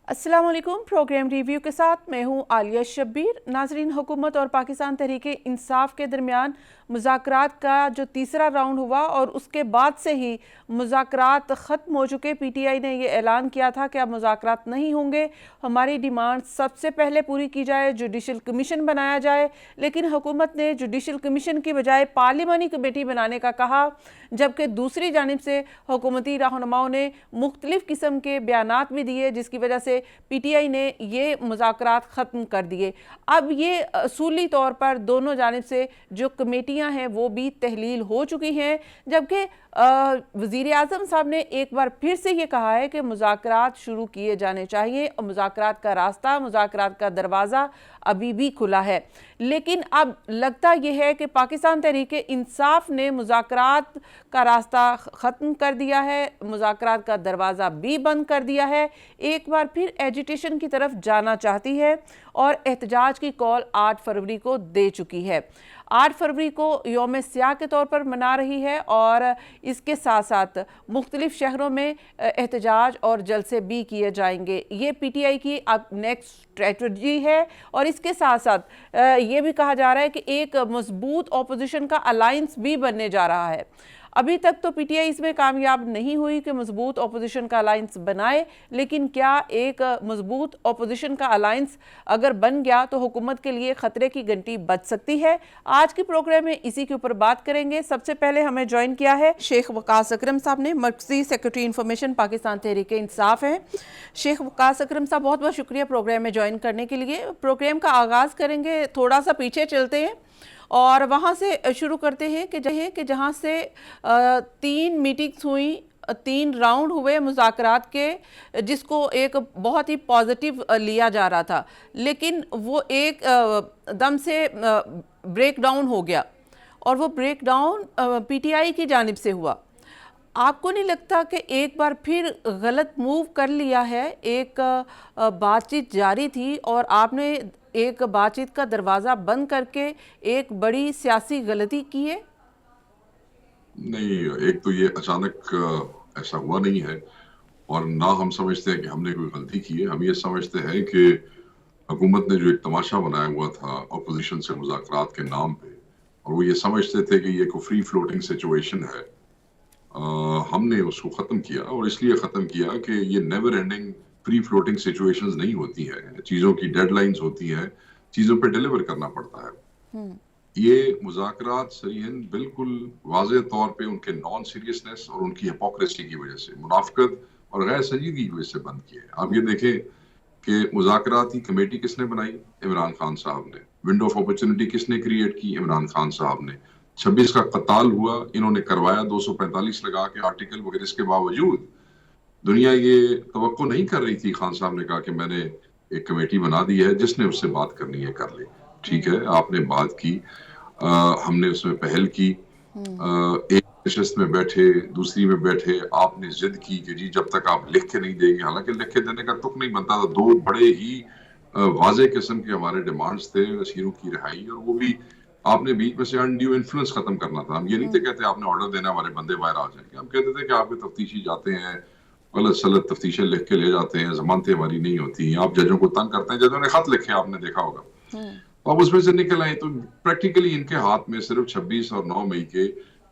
अस्सलाम वालेकुम। Programme review के साथ मैं हूं आलिया शब्बीर। नाजरीन, हुकूमत और पाकिस्तान तहरीक इंसाफ के दरमियान मुज़ाकरात का जो तीसरा राउंड हुआ और उसके बाद से ही मुज़ाकरात ख़त्म हो चुके। पीटीआई ने ये ऐलान किया था कि अब मुज़ाकरात नहीं होंगे, हमारी डिमांड सबसे पहले पूरी की जाए, जुडिशल कमीशन बनाया जाए। लेकिन हुकूमत ने जुडिशल कमीशन की बजाय पार्लिमानी कमेटी बनाने का कहा, जबकि दूसरी जानिब से हुकूमती रहनुमाओं ने मुख्तलिफ किस्म के बयानात भी दिए, जिसकी वजह से पीटीआई ने ये मुज़ाकरात ख़त्म कर दिए। अब ये असूली तौर पर दोनों जानिब से जो कमेटियां हैं वो भी तहलील हो चुकी हैं, जबकि वज़ीर आज़म साहब ने एक बार फिर से ये कहा है कि मुज़ाकरात शुरू किए जाने चाहिए और मुज़ाकरात का रास्ता, मुज़ाकरात का दरवाज़ा अभी भी खुला है। लेकिन अब लगता यह है कि पाकिस्तान तहरीक इंसाफ ने मुज़ाकरात का रास्ता ख़त्म कर दिया है, मुज़ाकरात का दरवाज़ा भी बंद कर दिया है, एक बार फिर एजिटेशन की तरफ जाना चाहती है और एहतजाज की कॉल 8 फरवरी को दे चुकी है। 8 फरवरी को यौम स्याह के तौर पर मना रही है और इसके साथ साथ मुख्तलिफ शहरों में एहतजाज और जलसे भी किए जाएंगे। ये पीटीआई की अब नेक्स्ट स्ट्रेटजी है और इसके साथ साथ ये भी कहा जा रहा है कि एक मजबूत अपोजिशन का अलायंस भी बनने जा रहा है। अभी तक तो पीटीआई इसमें कामयाब नहीं हुई कि मजबूत अपोजिशन का अलायंस बनाए, लेकिन क्या एक मजबूत अपोजिशन का अलायंस अगर बन गया तो हुकूमत के लिए खतरे की घंटी बज सकती है। आज के प्रोग्राम में इसी के ऊपर बात करेंगे। सबसे पहले हमें ज्वाइन किया है शेख वकास अकरम साहब ने, मर्कजी सेक्रेटरी इंफॉर्मेशन पाकिस्तान तहरीक इंसाफ है। शेख वकास अकरम साहब, बहुत बहुत शुक्रिया प्रोग्राम में ज्वाइन करने के लिए। प्रोग्राम का आगाज़ करेंगे, थोड़ा सा पीछे चलते हैं और वहाँ से शुरू करते हैं कि जहाँ से 3 मीटिंग्स हुई, 3 राउंड हुए मुज़ाकरात के, जिसको एक बहुत ही पॉजिटिव लिया जा रहा था, लेकिन वो एक दम से ब्रेक डाउन हो गया और वो ब्रेक डाउन पीटीआई की जानिब से हुआ। आपको नहीं लगता कि एक बार फिर गलत मूव कर लिया है? एक बातचीत जारी थी और आपने एक बातचीत का दरवाज़ा बंद करके एक बड़ी सियासी गलती की है? नहीं, एक तो ये अचानक ऐसा हुआ नहीं है और ना हम समझते हैं कि हमने कोई गलती की है। हम ये समझते हैं कि हुकूमत ने जो एक तमाशा बनाया हुआ था अपोजिशन से मुज़ाकरात के नाम पे, और वो ये समझते थे कि ये कोई फ्री फ्लोटिंग सिचुएशन है, हमने उसको ख़त्म किया। और इसलिए ख़त्म किया कि ये never ending free floating situations नहीं होती है, चीज़ों की डेडलाइंस होती हैं, चीज़ों पे डिलीवर करना पड़ता है। ये मुज़ाकरात सरीहन बिल्कुल वाज़ेह तौर पे उनके नॉन सीरियसनेस और उनकी हिपोक्रेसी की वजह से, मुनाफ़िकत और गैर संजीदगी की वजह से बंद किए। आप ये देखें कि मुज़ाकराती कमेटी किसने बनाई? इमरान खान साहब ने। विंडो ऑफ अपॉर्चुनिटी किसने क्रिएट की? इमरान खान साहब ने। 26 का कत्ल हुआ, इन्होंने करवाया 245 लगा के आर्टिकल वगैरह। इसके बावजूद दुनिया ये तवक्को नहीं कर रही थी। खान साहब ने कहा कि मैंने एक कमेटी बना दी है, जिसने उससे बात करनी है कर ले। ठीक है, आपने बात की, हमने उसमें पहल की, एक नशिस्त में बैठे, दूसरी में बैठे, आपने जिद की कि जी जब तक आप लिख के नहीं देंगे, हालांकि लिख के देने का तुक नहीं बनता था। 2 बड़े ही वाज़ेह किस्म के हमारे डिमांड्स थे, असीरों की रिहाई, और वो भी आपने बीच में से अनड्यू इन्फ्लुएंस खत्म करना था। हम ये नहीं थे कहते आपने ऑर्डर देना हमारे बंदे बाहर आ जाएंगे, हम कहते थे कि आपके तफ्तीशी जाते हैं, गलत सलत तफ्तीशें लिख के ले जाते हैं, जमानतें हमारी नहीं होती, आप जजों को तंग करते हैं। जजों ने खत लिखे, आपने देखा होगा, तो अब उसमें से निकल आए। तो प्रैक्टिकली इनके हाथ में सिर्फ 26 और 9 मई के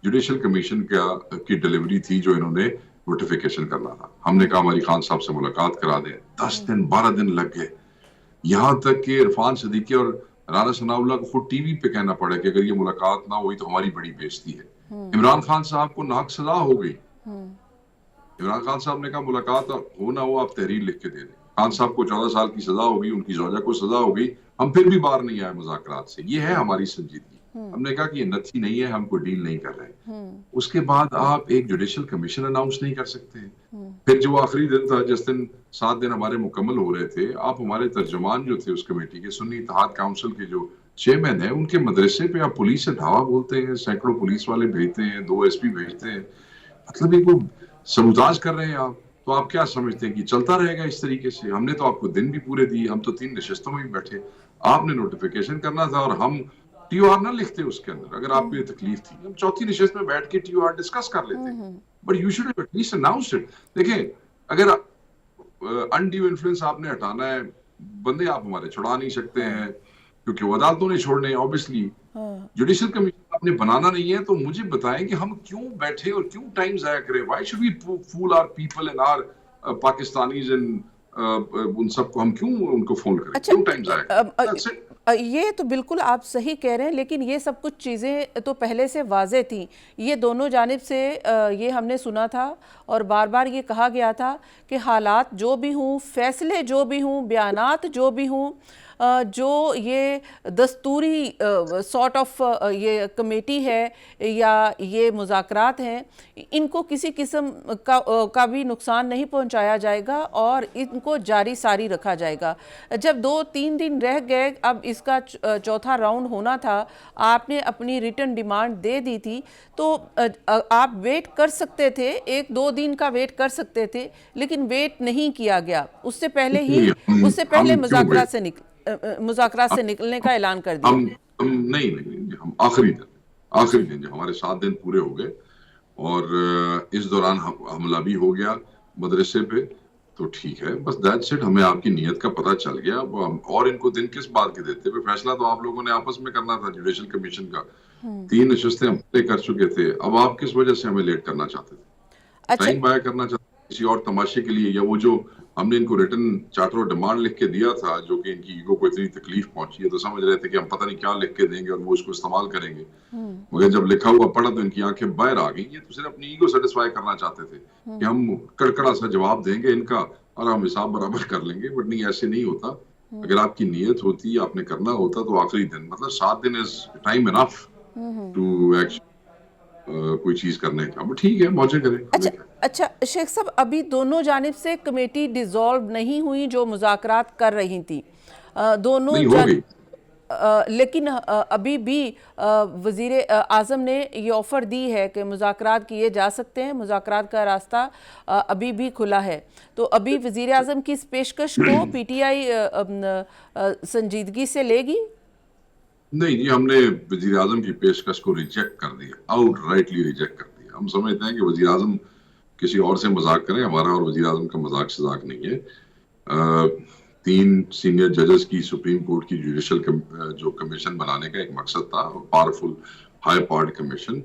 जुडिशल कमीशन की डिलीवरी थी, जो इन्होंने नोटिफिकेशन करना था। हमने कहा हमारी खान साहब से मुलाकात करा दें। 10 दिन 12 दिन लग गए, यहाँ तक कि इरफान सदीकी और राना सनाउल्लाह को टीवी पे कहना पड़ा कि अगर ये मुलाकात ना हुई तो हमारी बड़ी बेइज्जती है। इमरान खान साहब को नाहक सजा हो गई। इमरान खान साहब ने कहा मुलाकात हो ना हो, आप तहरीर लिख के दे दें। खान साहब को 14 साल की सजा होगी, उनकी ज़ौजा को सजा होगी, हम फिर भी बाहर नहीं आए मुज़ाकरात से। ये है हमारी संजीदगी। हमने कहा कि ये नथी नहीं है, हम कोई डील नहीं कर रहे। उसके बाद आप एक जुडिशल कमीशन अनाउंस नहीं कर सकते। फिर जो आखिरी दिन था, जिस दिन 7 दिन हमारे मुकम्मल हो रहे थे, आप हमारे तर्जुमान जो थे उस कमेटी के, सुन्नी इत्तेहाद काउंसिल के जो चेयरमैन है, उनके मदरसे पे आप पुलिस से धावा बोलते हैं, सैकड़ों पुलिस वाले भेजते हैं, 2 एसपी भेजते हैं। मतलब ये को सबूताज कर रहे हैं आप। तो आप क्या समझते हैं कि चलता रहेगा इस तरीके से? हमने तो आपको दिन भी पूरे दिए, हम तो 3 नशिस्तों में भी बैठे, आपने नोटिफिकेशन करना था और हम टीओआर ना लिखते उसके अंदर। अगर आपको ये तकलीफ थी, हम चौथी नशिस्त में बैठ के टीओआर डिस्कस कर लेते, but you should at least announce it. देखें, अगर अनड्यू इन्फ्लुएंस आपने हटाना है, बंदे आप हमारे छुड़ा नहीं सकते हैं क्योंकि वो अदालतों ने छोड़ने हैं ऑब्वियसली। जुडिशल कमीशन आपने बनाना नहीं है, तो मुझे बताएं कि हम क्यों बैठे और क्यों टाइम जाया करें? Why should we fool our people and our Pakistanis and उन सबको हम क्यों उनको फोन करें? अच्छा, क्यों टाइम जाया करें? That's it. ये तो बिल्कुल आप सही कह रहे हैं, लेकिन ये सब कुछ चीज़ें तो पहले से वाज़े थी। ये दोनों जानिब से ये हमने सुना था और बार बार ये कहा गया था कि हालात जो भी हों, फैसले जो भी हों, बयानात जो भी हों, जो ये दस्तूरी सॉर्ट ऑफ ये कमेटी है या ये मुज़ाकरात हैं, इनको किसी किस्म का भी नुकसान नहीं पहुंचाया जाएगा और इनको जारी सारी रखा जाएगा। जब 2-3 दिन रह गए, अब इसका चौथा राउंड होना था, आपने अपनी रिटर्न डिमांड दे दी थी, तो आप वेट कर सकते थे, 1-2 दिन का वेट कर सकते थे, लेकिन वेट नहीं किया गया। उससे पहले मुज़ाकरात से निकलने का ऐलान कर दिया। हम नहीं, हम आखिरी दिन जब हमारे 7 दिन पूरे हो गए और इस दौरान हमला भी हो गया मदरसे पे, तो ठीक है, बस दैट्स इट। हमें आपकी नीयत का पता चल गया, और इनको दिन किस बात के देते? फैसला तो आप लोगों ने आपस में करना था जुडिशल कमीशन का। 3 नशस्तें हम तय कर चुके थे, अब आप किस वजह से हमें लेट करना चाहते थे? अच्छा, टाइम बाय करना चाहते किसी और तमाशे के लिए? या वो जो हमने इनको रिटर्न चार्टर और डिमांड लिख के दिया था, जो कि इनकी ईगो को इतनी तकलीफ पहुंची है, तो समझ रहे थे कि हम पता नहीं क्या लिख के देंगे और वो उसको इस्तेमाल करेंगे। मगर जब लिखा हुआ पढ़ा तो इनकी आंखें बाहर आ गई। ये तो सिर्फ अपनी ईगो सेटिस्फाई करना चाहते थे कि हम कड़कड़ा सा जवाब देंगे इनका और हम हिसाब बराबर कर लेंगे, बट नहीं, ऐसे नहीं होता। अगर आपकी नीयत होती, आपने करना होता, तो आखिरी दिन, मतलब 7 दिन is time enough to actually कोई चीज करने का। ठीक है, मौजे करें। अच्छा शेख साहब, अभी दोनों जानिब से कमेटी डिसॉल्व नहीं हुई जो मुज़ाकरात कर रही थी, दोनों नहीं हो गई। लेकिन अभी भी वज़ीर आज़म ने ये ऑफ़र दी है कि मुज़ाकरात किए जा सकते हैं, मुज़ाकरात का रास्ता अभी भी खुला है। तो अभी वज़ीर आज़म की इस पेशकश को पीटीआई संजीदगी से लेगी? नहीं जी, हमने वज़ीर आज़म की पेशकश को रिजेक्ट कर दिया, आउटराइटली रिजेक्ट कर दिया। हम समझते हैं कि वज़ीर आज़म किसी और से मजाक करें, हमारा और वज़ीर आज़म का मजाक शजाक नहीं है। 3 सीनियर जजेस की सुप्रीम कोर्ट की जुडिशल जो कमीशन बनाने का एक मकसद था, पावरफुल हाई पावर्ड कमीशन।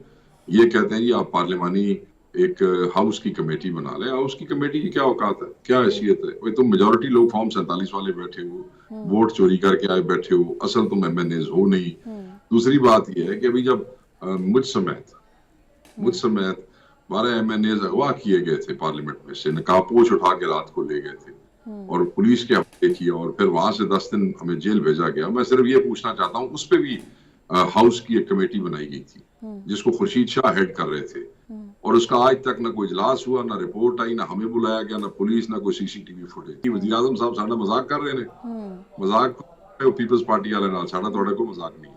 ये कहते हैं कि आप पार्लिमानी एक हाउस की कमेटी बना लें। हाउस की कमेटी की क्या औकात है, क्या हैसियत है? भाई, तुम मेजोरिटी लोग फॉर्म 47 वाले बैठे हो, वोट चोरी करके आए बैठे हो, असल तुम एमएनएज हो नहीं। दूसरी बात यह है कि अभी जब मुझ समेत 12 एमएनएज अगवा किए गए थे पार्लियामेंट में से, नकाबपोश उठा के रात को ले गए थे और पुलिस के हवाले किया और फिर वहां से 10 दिन हमें जेल भेजा गया। मैं सिर्फ ये पूछना चाहता हूँ, उस पर भी हाउस की एक कमेटी बनाई गई थी जिसको खुर्शीद शाह हेड कर रहे थे, और उसका आज तक ना कोई इजलास हुआ, ना रिपोर्ट आई, ना हमें बुलाया गया, ना पुलिस, ना कोई सीसीटीवी फुटेज। वज़ीर आज़म साहब साडा मजाक कर रहे हैं, मजाक पीपल्स पार्टी वाले नाल, साडा थोड़ा को मजाक नहीं।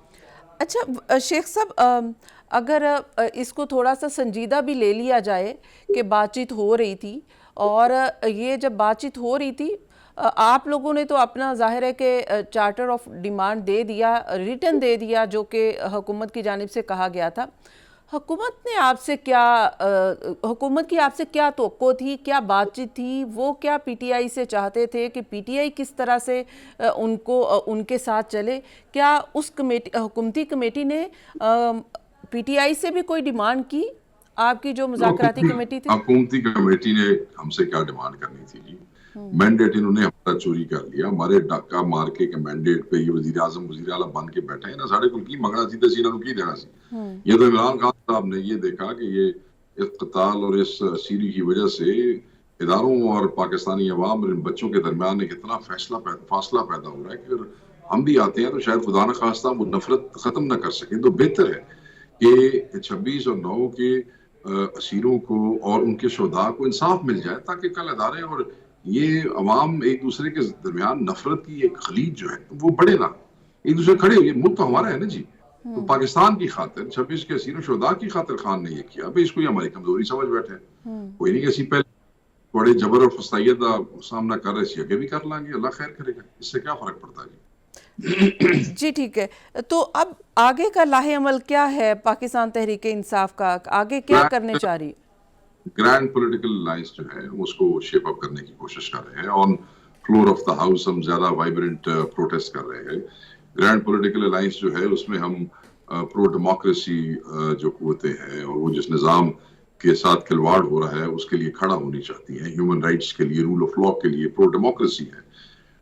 अच्छा शेख साहब, अगर इसको थोड़ा सा संजीदा भी ले लिया जाए कि बातचीत हो रही थी, और ये जब बातचीत हो रही थी, आप लोगों ने तो अपना जाहिर है कि चार्टर ऑफ डिमांड दे दिया, रिटर्न दे दिया, जो कि हुकूमत की जानिब से कहा गया था। हुकूमत की आपसे क्या तवक्को थी, क्या बातचीत थी? वो क्या पीटीआई से चाहते थे कि पीटीआई किस तरह से उनके साथ चले? क्या उस हुकूमती कमेटी ने पीटीआई से भी कोई डिमांड की? आपकी जो मुज़ाकराती कमेटी थी, हुकूमती कमेटी ने हमसे क्या डिमांड करनी थी जी? मैंडेट इन्होंने हमारा चोरी कर लिया, हमारे डाका मार के मैंडेट पे ये वज़ीर आज़म वज़ीर आला बन के बैठे हैं ना, साढ़े कुल की मंगना सी तसी इन्होंने की देना सी। ये तो इमरान खान साहब ने ये देखा कि ये इस कताल और इस सीरी की वजह से इदारों और पाकिस्तानी अवाम और इन बच्चों के दरमियान एक इतना फासला पैदा हो रहा है कि अगर हम भी आते हैं तो शायद खुदा न खास्ता वो नफरत खत्म ना कर सकें। तो बेहतर है कि 26 और 9 के असीरों को और उनके शुहदा को इंसाफ मिल जाए, ताकि कल अदारे और ये अवाम एक दूसरे के दरमियान नफरत की एक खलीज जो है वो बढ़े ना, एक दूसरे खड़े। ये मुल्क तो हमारा है ना जी, तो पाकिस्तान की खातिर 26 के असीरों शुहदा की खातिर खान ने ये किया। भाई, इसको हमारी कमजोरी समझ बैठे, कोई नहीं, ऐसी पहले बड़े जबर और फसाइयत का सामना कर रहे थे, आगे भी कर लांगे, अल्लाह खैर करेगा, इससे क्या फर्क पड़ता है जी। जी ठीक है। तो अब आगे का लाहे अमल क्या है पाकिस्तान तहरीक इंसाफ का, आगे क्या करने चाह रही है? ग्रैंड पॉलिटिकल अलायंस जो है उसको शेप अप करने की कोशिश कर रहे हैं। On floor of the house हम ज्यादा वाइब्रेंट प्रोटेस्ट कर रहे हैं। ग्रैंड पॉलिटिकल अलायंस जो है उसमें हम प्रो डेमोक्रेसी जो कुव्वतें हैं और वो जिस निज़ाम के साथ खिलवाड़ हो रहा है उसके लिए खड़ा होनी चाहती हैं, ह्यूमन राइट्स के लिए, रूल ऑफ लॉ के लिए, प्रो डेमोक्रेसी है,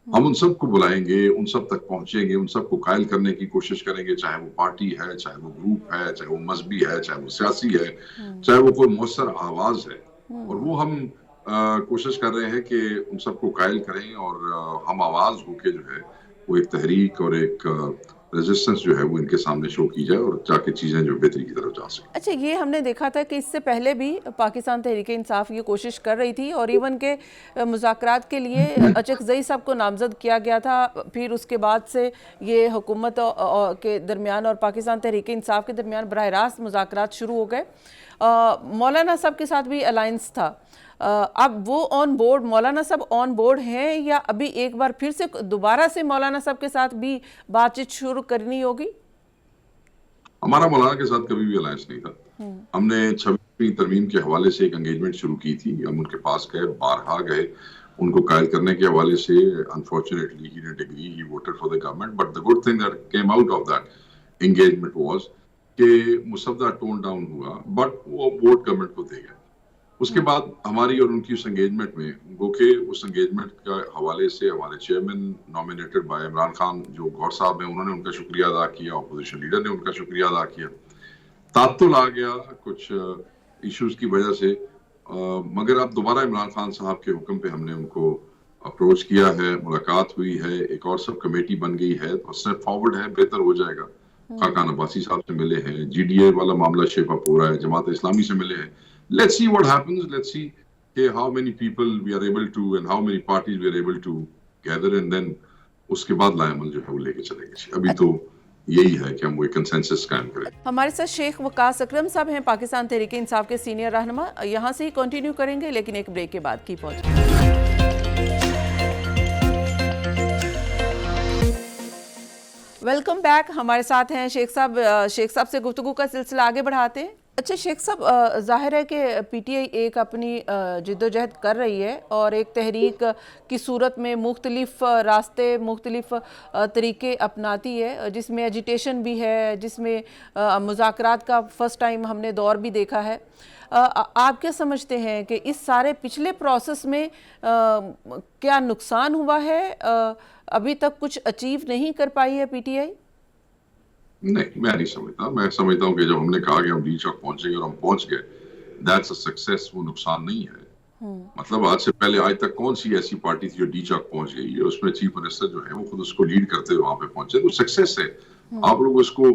हम उन सबको बुलाएंगे, उन सब तक पहुंचेंगे, उन सबको कायल करने की कोशिश करेंगे, चाहे वो पार्टी है, चाहे वो ग्रुप है, चाहे वो मजहबी है, चाहे वो सियासी है, चाहे वो कोई मौसर आवाज है। और वो हम कोशिश कर रहे हैं कि उन सबको कायल करें और हम आवाज होके जो है वो एक तहरीक और एक रेजिस्टेंस जो है वो इनके सामने शो की जाए और जाके चीजें जो बेहतरी की तरफ जा सके। अच्छा, ये हमने देखा था कि इससे पहले भी पाकिस्तान तहरीक-ए-इंसाफ ये कोशिश कर रही थी और इवन के मुज़ाकरात के लिए अचकज़ई साहब को नामज़द किया गया था। फिर उसके बाद से ये हुकूमत के दरमियान और पाकिस्तान तहरीक-ए-इंसाफ के दरमियान बराह रास्त मुज़ाकरात शुरू हो गए। मौलाना साहब के साथ भी अलायंस था। अब वो ऑन बोर्ड, मौलाना साहब ऑन बोर्ड हैं या अभी एक बार फिर से दोबारा से मौलाना साहब के साथ भी बातचीत शुरू करनी होगी? हमारा मौलाना के साथ कभी भी अलायंस नहीं था। हमने 26वीं तरमीम के हवाले से एक एंगेजमेंट शुरू की थी। हम उनके पास गए, बारहा गए, उनको कायल करने के हवाले से। Unfortunately he didn't agree, he voted for the government, but the good thing that came out of that engagement was कि मुसद्दा टोन डाउन हुआ, बट वो वोट गवर्नमेंट को दे गए। उसके बाद हमारी और उनकी उस एंगेजमेंट में गोके उस एंगेजमेंट के हवाले से हमारे chairman nominated by Imran Khan जो गौर साहब हैं, उन्होंने उनका शुक्रिया अदा किया, अपोजिशन लीडर ने उनका शुक्रिया अदा किया। तात्तुल आ गया कुछ इश्यूज की वजह से, मगर अब दोबारा इमरान खान साहब के हुक्म पे हमने उनको अप्रोच किया है, मुलाकात हुई है, एक और सब कमेटी बन गई है, तो स्टेप फॉरवर्ड है, बेहतर हो जाएगा। खाकान अब्बासी साहब से मिले हैं, GDA वाला मामला शेप अप हो रहा है, जमात इस्लामी से मिले हैं। Let's see what happens. Let's see how many people we are able to and how many parties we are able to gather, and then उसके बाद लाएमल जो है वो लेके चलेंगे। अभी तो यही है कि हम वो कंसेंसस कायम करें। हमारे साथ शेख वकास अकरम साहब हैं, पाकिस्तान तहरीक इंसाफ के सीनियर रहनुमा। यहाँ से ही कंटिन्यू करेंगे लेकिन एक ब्रेक के बाद की पहुँच। Welcome back. हमारे साथ हैं शेख साहब से गुफ्तगू का सिलसिला आगे बढ़ाते हैं। अच्छा शेख साहब, ज़ाहिर है कि PTI एक अपनी जिद्दोजहद कर रही है और एक तहरीक की सूरत में मुख्तलिफ रास्ते, मुख्तलिफ तरीके अपनाती है, जिसमें एजिटेशन भी है, जिसमें मुज़ाकरात का फ़र्स्ट टाइम हमने दौर भी देखा है। आप क्या समझते हैं कि इस सारे पिछले प्रोसेस में क्या नुकसान हुआ है? अभी तक कुछ अचीव नहीं कर पाई है PTI? नहीं, मैं नहीं समझता। मैं समझता हूँ कि जब हमने कहा कि हम डी चौक पहुंचेंगे और हम पहुंच गए, दैट्स अ सक्सेस, वो नुकसान नहीं है। मतलब आज से पहले आज तक कौन सी ऐसी पार्टी थी जो डी चौक पहुंच गई है, उसमें चीफ मिनिस्टर जो है वो खुद उसको लीड करते हुए वहां पे पहुंचे, तो सक्सेस है। आप लोग उसको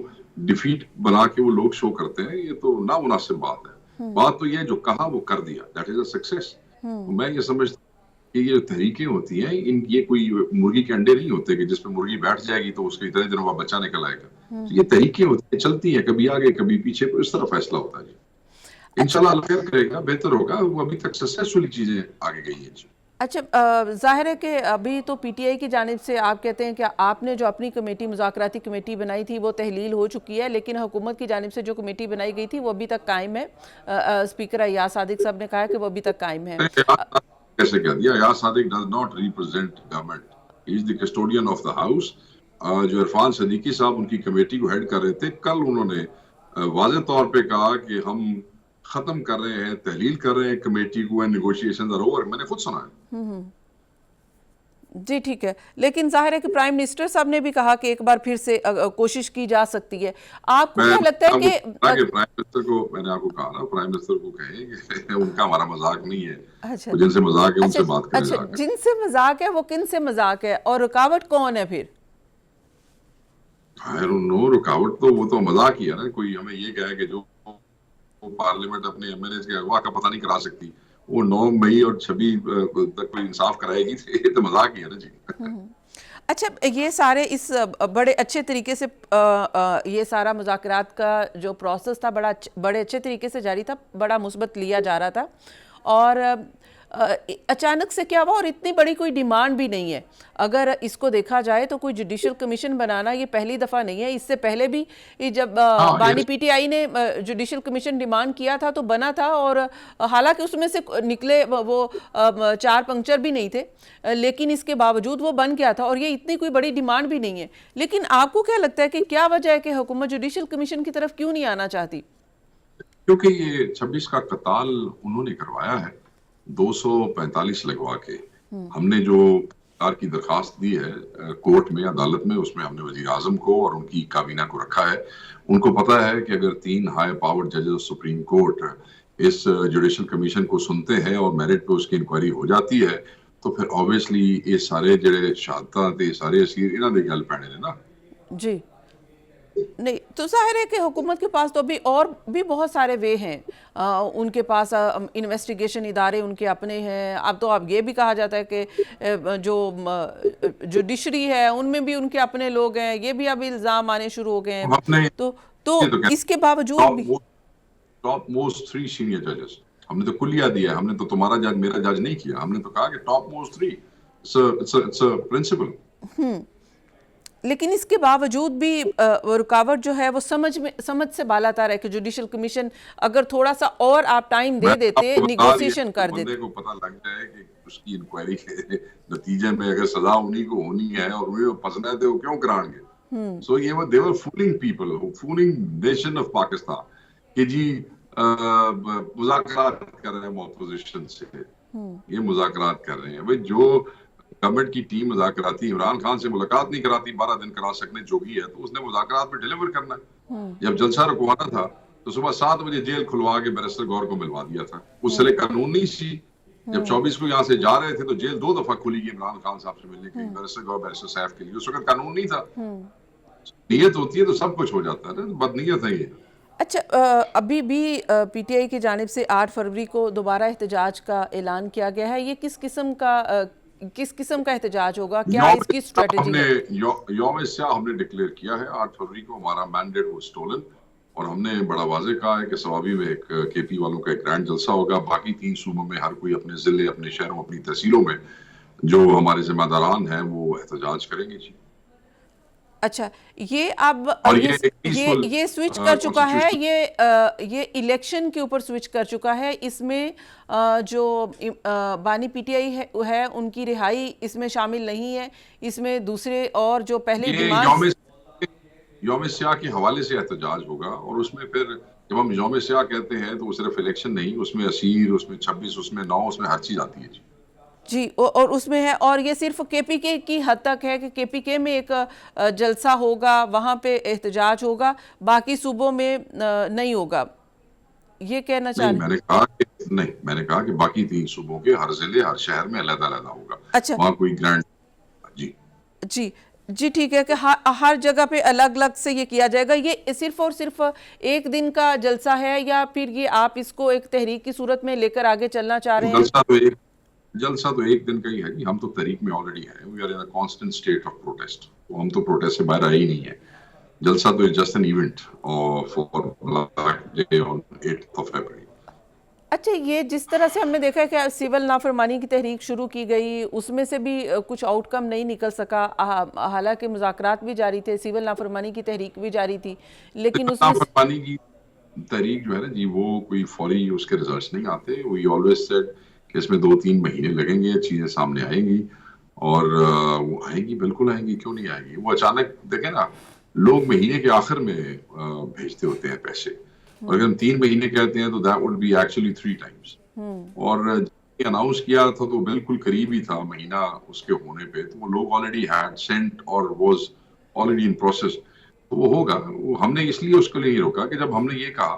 डिफीट बना के वो लोग शो करते हैं, ये तो नामुनासिब बात है। बात तो ये जो कहा वो कर दिया, दैट इज अ सक्सेस। मैं ये समझता कि ये तहरीकें होती हैं, ये कोई मुर्गी के अंडे नहीं होते कि जिसपे मुर्गी बैठ जाएगी तो उसके इतने दिनों बाद बच्चा निकल आएगा। तो ये तहरीकें होती हैं, चलती हैं, कभी आगे कभी पीछे, तो इस तरह फैसला होता है जी। इंशाल्लाह अल्लाह खैर करेगा, बेहतर होगा। वो अभी तक सक्सेसफुली चीजें आगे गई हैं जी। अच्छा, ज़ाहिर है कि अभी तो PTI की जानिब से आप कहते हैं कि आपने जो अपनी कमेटी, मुज़ाकराती कमेटी बनाई थी वो तहलील हो चुकी है, लेकिन हुकूमत की जानिब से जो कमेटी बनाई गई थी वो अभी तक कायम है। स्पीकर अय्याज सादिक साहब ने कहा कि वो अभी तक कायम है। कैसे कह दिया? Ayyaz Sadiq does not represent government, he is the custodian of the house. जो इरफान सदीकी साहब उनकी कमेटी को हेड कर रहे थे, कल उन्होंने वाज़ेह तौर पे कहा कि हम खत्म कर रहे हैं, तहलील कर रहे हैं कमेटी को, एंड नेगोशिएशंस आर ओवर। मैंने खुद सुना है। जी ठीक है, लेकिन जाहिर है कि प्राइम मिनिस्टर साहब ने भी कहा कि एक बार फिर से कोशिश की जा सकती है। आपको क्या लगता है कि प्राइम मिनिस्टर को, मैंने आपको कहा ना, प्राइम मिनिस्टर को कहें कि उनका हमारा मजाक नहीं है। अच्छा, जिनसे मजाक है उनसे बात करें। अच्छा, जिनसे मजाक है वो किन से मजाक है और रुकावट कौन है फिर? आई डोंट नो, रुकावट तो वो तो मजाक ही है ना। कोई हमें ये कहे कि जो पार्लियामेंट अपने MNA के अगवा का पता नहीं करा सकती, वो 9 मई और 26 तक कोई इंसाफ कराएगी, तो मजाक ही है ना जी। अच्छा, ये सारे इस बड़े अच्छे तरीके से ये सारा मुज़ाकरात का जो प्रोसेस था बड़े अच्छे तरीके से जारी था, बड़ा मुस्बत लिया जा रहा था। और अचानक से क्या हुआ, और इतनी बड़ी कोई डिमांड भी नहीं है। अगर इसको देखा जाए तो कोई जुडिशल कमीशन बनाना ये पहली दफ़ा नहीं है। इससे पहले भी जब बानी पीटीआई ने जुडिशल कमीशन डिमांड किया था तो बना था, और हालांकि उसमें से निकले वो 4 पंक्चर भी नहीं थे, लेकिन इसके बावजूद वो बन गया था, और ये इतनी कोई बड़ी डिमांड भी नहीं है। लेकिन आपको क्या लगता है कि क्या वजह है कि हुकूमत जुडिशल कमीशन की तरफ क्यों नहीं आना चाहती? क्योंकि ये 26 का कताल उन्होंने करवाया है 245 लगवा के। हमने जो सरकार की दरखास्त दी है कोर्ट में, अदालत में, उसमें हमने वजीर आजम को और उनकी काबीना को रखा है। उनको पता है कि अगर 3 हाई पावर्ड जजेस सुप्रीम कोर्ट इस जुडिशल कमीशन को सुनते हैं और मेरिट पे उसकी इंक्वायरी हो जाती है, तो फिर ऑब्वियसली ये सारे ਜਿਹੜੇ ਸ਼ਹਾਦਤਾਂ ਤੇ ਸਾਰੇ ਅਸੀਰ ਇਹਨਾਂ ਦੇ ਗੱਲ ਪੈਣੇ ਨੇ ਨਾ। जी नहीं, तो जाहिर है कि हुकूमत के पास तो अभी और भी बहुत सारे वे हैं। उनके पास इन्वेस्टिगेशन इदारे उनके अपने हैं। अब तो अब ये भी कहा जाता है कि जो जुडिशरी है उनमें भी उनके अपने लोग हैं। ये भी अब इल्ज़ाम आने शुरू हो गए हैं। तो इसके बावजूद भी टॉप मोस्ट 3 सीनियर जजेस हमने तो कुलिया दिया है। हमने तो तुम्हारा जज मेरा जज नहीं किया, हमने तो कहा कि top most 3 it's a principle. लेकिन इसके बावजूद भी रुकावट जो है वो समझ से बालातर है कि जुडिशल कमीशन अगर थोड़ा सा और आप टाइम दे देते, निगोशिएशन कर देते। बंदे को पता लग जाए कि उसकी इंक्वायरी के नतीजे में अगर सजा उन्हीं को होनी है और उन्हें फंसना है तो वो क्यों कराएंगे? सो ये they were fooling people, fooling nation of Pakistan कि जी मुज़ाकरात कर रहे हैं अपोजिशन से, ये मुज़ाकरात कर रहे हैं। भाई जो गवर्नमेंट की टीम मुज़ाकराती इमरान खान से मुलाकात नहीं कराती, 12 दिन करा सकने जोगी है, तो उसने मुज़ाकरात पे डिलीवर करना है। जब जलसा रुकवाना था तो सुबह 7 बजे जेल खुलवा के बैरिस्टर गौर को मिलवा दिया था। उससे कानून नहीं सी। जब 24 को यहाँ से जा रहे थे तो जेल 2 दफा खुली इमरान खान साहब से मिलने के लिए, बैरिस्टर गौर, बैरिस्टर सैफ के लिए। उस वक्त कानून नहीं था। नीयत होती है तो सब कुछ हो जाता है ना, बदनीयत है ये। अच्छा, अभी भी पीटीआई की जानिब से 8 फरवरी को दोबारा एहतजाज का ऐलान किया गया है। ये किस किस्म का एहतजाज होगा? क्या इसकी स्ट्रेटजी है? यौम स्याह हमने डिक्लेयर किया है 8 फरवरी को। हमारा मैंडेट वो स्टोलन, और हमने बड़ा वाज़े कहा है कि सवाबी में एक केपी वालों का एक ग्रैंड जलसा होगा। बाकी 3 सूबों में हर कोई अपने जिले, अपने शहरों, अपनी तहसीलों में जो हमारे जिम्मेदारान हैं वो एहतजाज करेंगे जी। अच्छा, ये अब ये स्विच कर चुका है, ये इलेक्शन के ऊपर स्विच कर चुका है। इसमें जो बानी पीटीआई है उनकी रिहाई इसमें शामिल नहीं है। इसमें दूसरे और जो पहले यौम स्याह के हवाले से एहतजाज होगा, और उसमें फिर जब हम यौम स्याह कहते हैं तो वो सिर्फ इलेक्शन नहीं, उसमें असीर, उसमें 26, उसमें 9, उसमें हर चीज आती है जी। और उसमें है, और ये सिर्फ केपीके की हद तक है कि केपीके में एक जलसा होगा, वहाँ पे एहतजाज होगा, बाकी सूबों में नहीं होगा, ये कहना चाह रहे? मैंने कहा कि बाकी 3 सूबों के हर जिले, हर शहर में अलग-अलग होगा। अच्छा, वहाँ कोई ग्रैंड जी ठीक है कि हर जगह पे अलग-अलग से ये किया जाएगा। ये सिर्फ और सिर्फ एक दिन का जलसा है, या फिर ये आप इसको एक तहरीक की सूरत में लेकर आगे चलना चाह रहे हैं? जलसा तो एक दिन का ही है जी। हम तो तहरीक में ऑलरेडी हैं। We are in a constant state of protest. तो हम तो प्रोटेस्ट से बाहर आए ही नहीं है। जलसा तो just an event for black day on 8th of February। अच्छा, ये जिस तरह से हमने देखा है कि सिविल नाफरमानी की तहरीक शुरू की गई, उसमें से भी कुछ आउटकम नहीं निकल सका। हालांकि मुज़ाकरात भी जारी थे, सिविल नाफरमानी की तहरीक भी जारी थी, लेकिन उसमें नाफरमानी की तहरीक जो है ना जी, वो कोई फौरी उसके रिजल्ट्स नहीं आते। वी ऑलवेज सेड कि इसमें 2-3 महीने लगेंगे, चीजें सामने आएंगी, और वो आएंगी, बिल्कुल आएंगी, क्यों नहीं आएंगी। वो अचानक देखें ना, लोग महीने के आखिर में भेजते होते हैं पैसे, और अगर हम 3 महीने कहते हैं तो that would be actually 3 times. और अनाउंस किया था तो बिल्कुल करीब ही था महीना उसके होने पे, तो वो लोग ऑलरेडी हैड सेंट और वाज ऑलरेडी इन प्रोसेस, तो वो होगा। वो हमने इसलिए उसको नहीं रोका कि जब हमने ये कहा